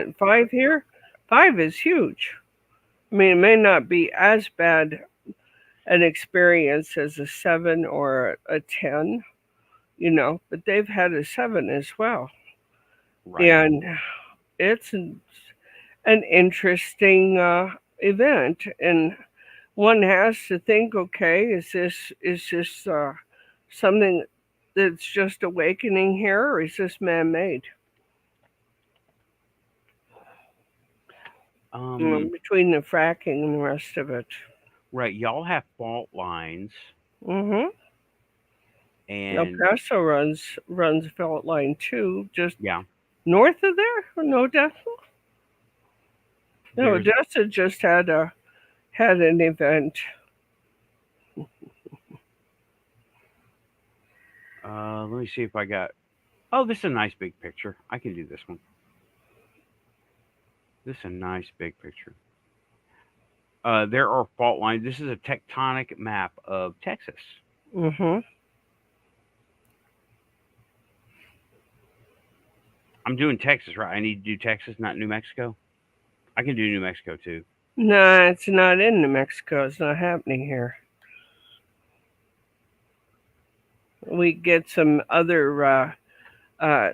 here, five is huge. I mean, it may not be as bad an experience as a seven or a 10, but they've had a seven as well. Right. And it's an interesting event. And one has to think, okay, is this something that's just awakening here, or is this man-made? Um. Between the fracking and the rest of it. Right. Y'all have fault lines, Mm-hmm. El and Paso runs fault line too, just yeah, north of there. No, Odessa. No, there's. Odessa just had an event. Let me see if I got. Oh, this is a nice big picture. I can do this one. This is a nice big picture. There are fault lines. This is a tectonic map of Texas. Mm-hmm. I'm doing Texas, right? I need to do Texas, not New Mexico. I can do New Mexico too. No, it's not in New Mexico. It's not happening here. We get some other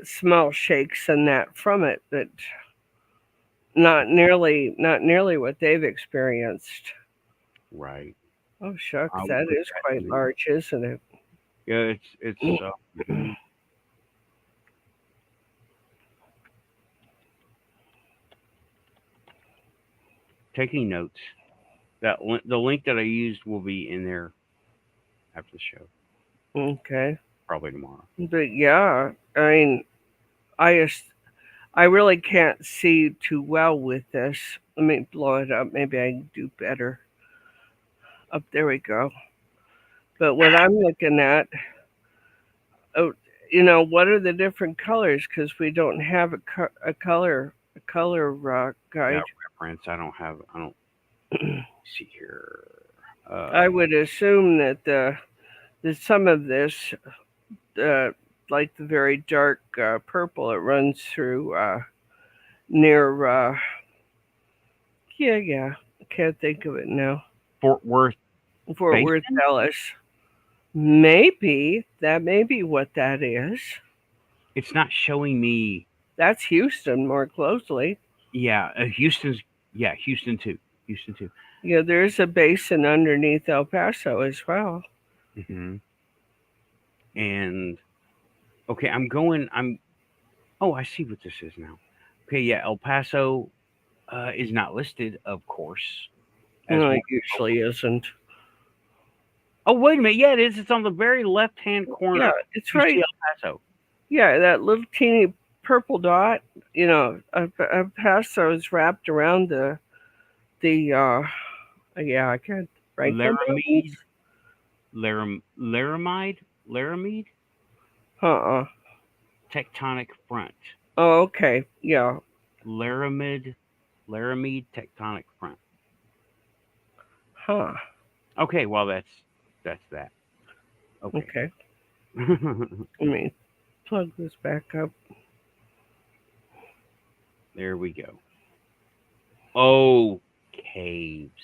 small shakes and that from it, but not nearly what they've experienced. Right. Oh shucks, I will that put is that quite in there. large, isn't it? Yeah, it's taking notes. The link that I used will be in there after the show, Okay, probably tomorrow. but yeah, I mean, I just I really can't see too well with this. Let me blow it up. Maybe I can do better. Up there we go. But what I'm looking at, oh, what are the different colors? Because we don't have a color Yeah, guide. reference. I don't see here. I would assume that some of this, uh, like the very dark purple, it runs through near. Yeah. I can't think of it now. Fort Worth Fort Worth, Basin. Dallas. Maybe that may be what that is. It's not showing me. That's Houston more closely. Yeah, Houston's. Yeah, Houston too. Houston too. There's a basin underneath El Paso as well. Hmm. And okay, I'm going. I'm. Oh, I see what this is now. Okay, yeah, El Paso is not listed, of course, as No, one. it usually isn't. Oh, wait a minute. Yeah, it is. It's on the very left-hand Yeah, corner. it's You see right. El Paso. Yeah, that little teeny purple dot. El Paso is wrapped around the. Yeah, I can't. Franklin Mountains. Laramide, Laramide, Laramide Uh. tectonic front. Oh, okay. Yeah. Laramide, Laramide tectonic front. Huh. Okay, well that's that. Okay. Okay. Let me plug this back up. There we go. Oh, caves.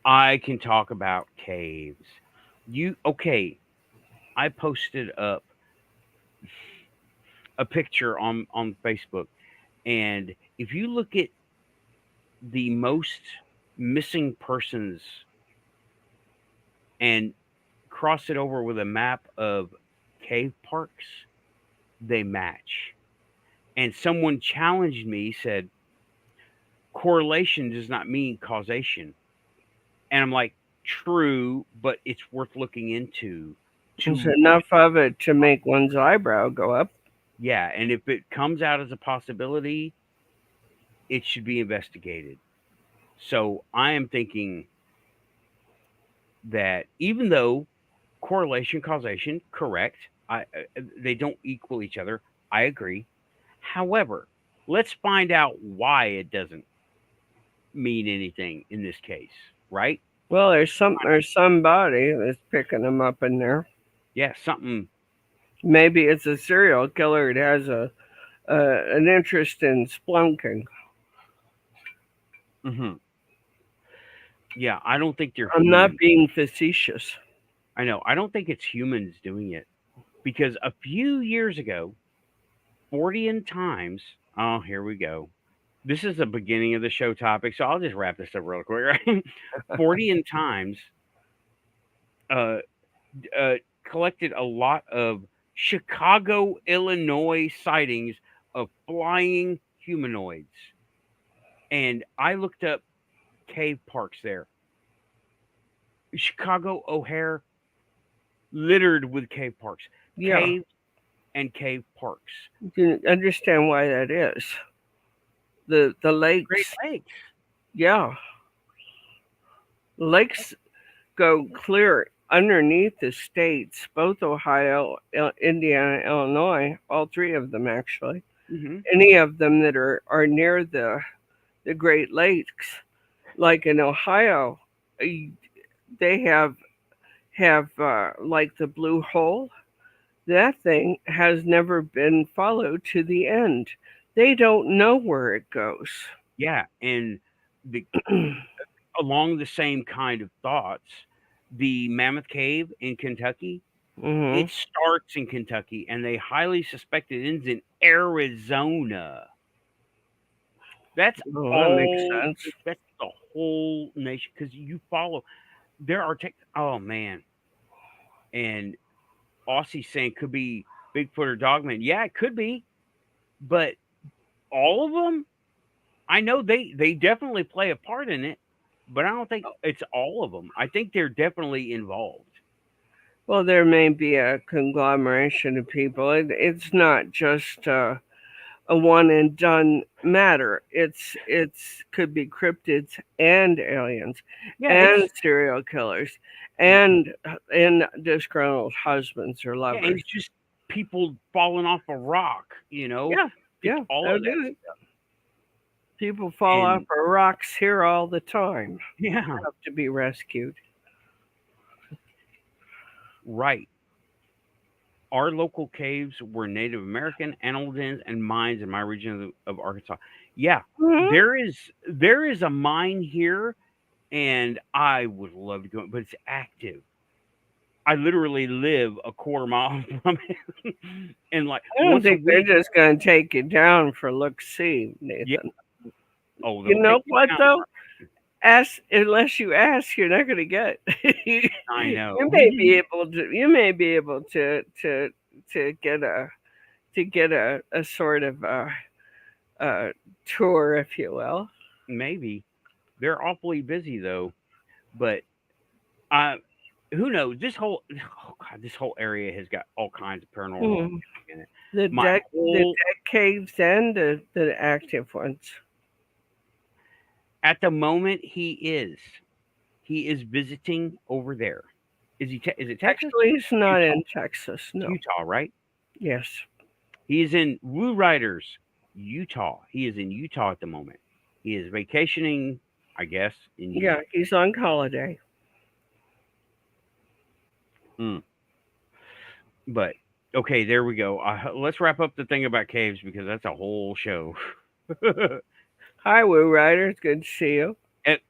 I can talk about caves. You okay? I posted up a picture on Facebook, and if you look at the most missing persons and cross it over with a map of cave parks, they match. And someone challenged me, said, correlation does not mean causation. And I'm like, true, but it's worth looking into. There's To enough of it to make one's eyebrow go up. Yeah, and if it comes out as a possibility, it should be investigated. So I am thinking that even though correlation, causation, correct, they don't equal each other. I agree. However, let's find out why it doesn't mean anything in this case, right? Well, there's somebody that's picking them up in there. Yeah, something. Maybe it's a serial killer that has an interest in splunking. Hmm. Yeah, I don't think they're I'm not human. being facetious. I know. I don't think it's humans doing it because a few years ago, 40 times. Oh, here we go. This is the beginning of the show topic, so I'll just wrap this up real quick. Right? 40 times uh, uh, collected a lot of Chicago, Illinois sightings of flying humanoids. And I looked up cave parks there. Chicago, O'Hare, littered with cave parks. Yeah, Cave and cave parks. you understand why that is. The Great lakes, Lakes. yeah, lakes go clear underneath the states, both Ohio, Indiana, Illinois, all three of them actually. Hmm. Any of them that are near the Great Lakes, like in Ohio, they have like the Blue Hole. That thing has never been followed to the end. They don't know where it goes. Yeah, and the along the same kind of thoughts, the Mammoth Cave in Kentucky, Hmm. it starts in Kentucky, and they highly suspect it ends in Arizona. That's Oh, that makes all. sense. That's the whole nation because you follow. There are oh man, and Aussie saying could be Bigfoot or Dogman. Yeah, it could be, but all of them, I know they definitely play a part in it, but I don't think it's all of them. I think they're definitely involved. Well, there may be a conglomeration of people. It's not just a one and done matter. It's could be cryptids and aliens Yeah, and it's serial killers yeah, and disgruntled husbands or yeah, and lovers. it's just people falling off a rock. You know, Yeah, it's yeah, all of that that is it. stuff. People fall off And of rocks here all the time. yeah, Have to be rescued. right. Our local caves were Native American animal dens and mines in my region of Arkansas. Yeah, Mhm. there is a mine here, and I would love to go, but it's active. I literally live a quarter mile from it, and like I don't once a think they're week. just going to take you down for look see, Yeah. Nathan. Oh, You they'll know take you what down. though? Ask unless you ask, you're not going to get. I You know. may be able to. You may be able to get a sort of a tour, if you will. Maybe they're awfully busy though, but uh, who knows? This whole area has got all kinds of paranormal Hmm. activity in it. The My dead whole caves and the active ones. At the moment he is visiting over there. Is it Texas? Actually, it's not Utah. in Texas. It's No. Utah, right? Yes. He is in Woo Riders, Utah. He is in Utah at the moment. He is vacationing, I guess, in Yeah, Utah. he's on holiday. Mm. But okay, there we go. Let's wrap up the thing about caves because that's a whole show. Hi, Woo Rider. It's good to see you.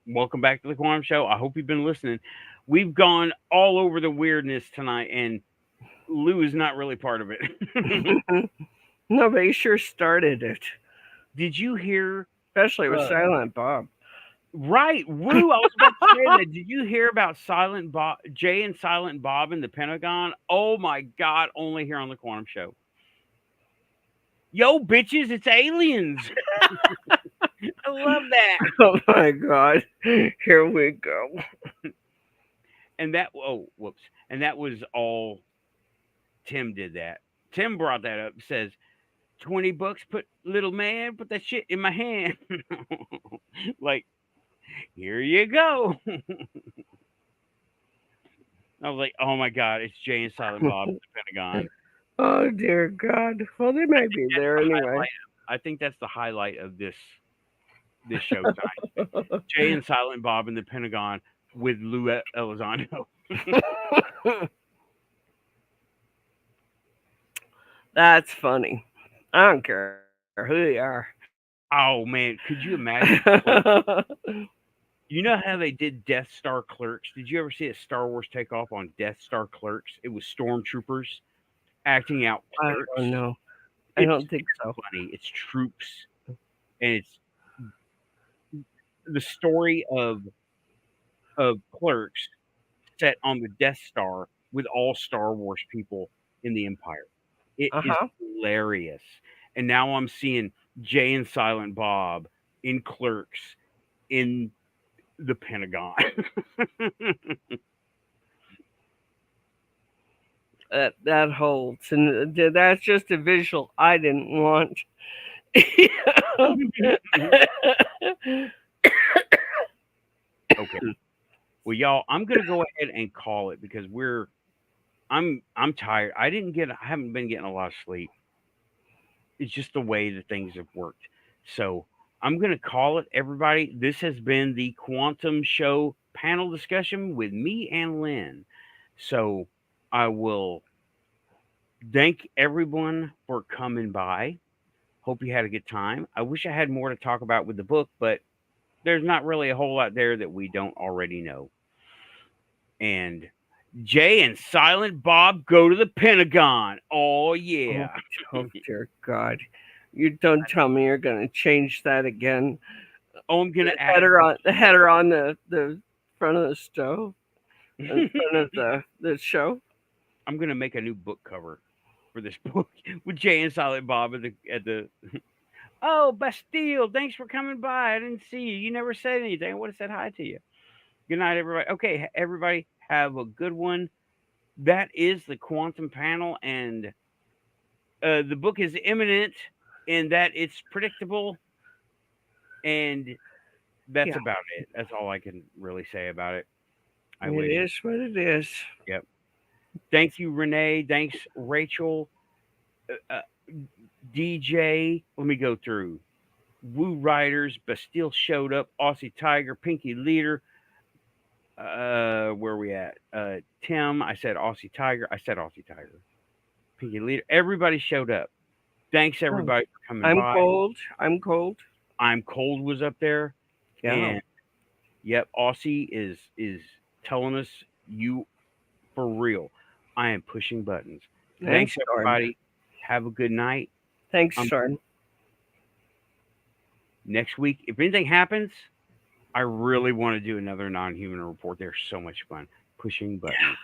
Welcome back to the Quantum Show. I hope you've been listening. We've gone all over the weirdness tonight, and Lou is not really part of it. No, but he sure started it, Did you hear? especially with Uh, Silent Bob. right, Woo. I was about to say that. Did you hear about Silent Bob, Jay and Silent Bob in the Pentagon? Oh my God! Only here on the Quantum Show. Yo, bitches, it's aliens. I love that. Oh my God. Here we go. And that, oh, whoops. And that was all Tim did that. Tim brought that up, says, $20, put little man, put that shit in my hand. Like, here you go. I was like, oh my God, it's Jay and Silent Bob at the Pentagon. Oh dear God. Well, they may be That's there the anyway. highlight. I think that's the highlight of this show tonight. Jay and Silent Bob in the Pentagon with Lou Elizondo. That's funny. I don't care who they are. Oh man, could you imagine? You know how they did Death Star Clerks? Did you ever see a Star Wars takeoff on Death Star Clerks? It was stormtroopers acting out I clerks. don't know. I It's don't think so. funny. It's troops, and it's the story of clerks set on the Death Star with all Star Wars people in the Empire. It Uh is huh. hilarious. And now I'm seeing Jay and Silent Bob in Clerks in the Pentagon. That holds, and that's just a visual I didn't want. Okay. Well, y'all, I'm gonna go ahead and call it because I'm tired. I haven't been getting a lot of sleep. It's just the way that things have worked. So I'm going to call it, everybody. This has been the Quantum Show panel discussion with me and Lynn. So I will thank everyone for coming by. Hope you had a good time. I wish I had more to talk about with the book, but there's not really a whole lot there that we don't already know. And Jay and Silent Bob go to the Pentagon. Oh, Oh, yeah. oh dear God! You don't tell me you're going to change that again. Oh, I'm going to add. The header on the front of the stove, in front of the show. I'm gonna make a new book cover for this book with Jay and Silent Bob at the. Oh, Bastille, thanks for coming by. I didn't see you. You never said anything. I would have said hi to you. Good night, everybody. Okay, everybody, have a good one. That is the quantum panel, and the book is imminent, in that it's predictable, and that's Yeah, about it. That's all I can really say about it. I it waited. is what it is. Yep. Thank you, Renee. Thanks, Rachel. Uh, DJ. Let me go through. Woo Riders, Bastille showed up, Aussie Tiger, Pinky Leader. Where we at? Tim, I said Aussie Tiger. I said Aussie Tiger. Pinky Leader. Everybody showed up. Thanks Oh, everybody for coming I'm by. cold. I'm cold. I'm Cold was up there, Yeah. and yep, Aussie is telling us you for real. I am pushing buttons. And Thanks Storm. everybody. Have a good night. Thanks, Um, Storm. Next week, if anything happens, I really want to do another non-human report. They're so much fun. Pushing buttons.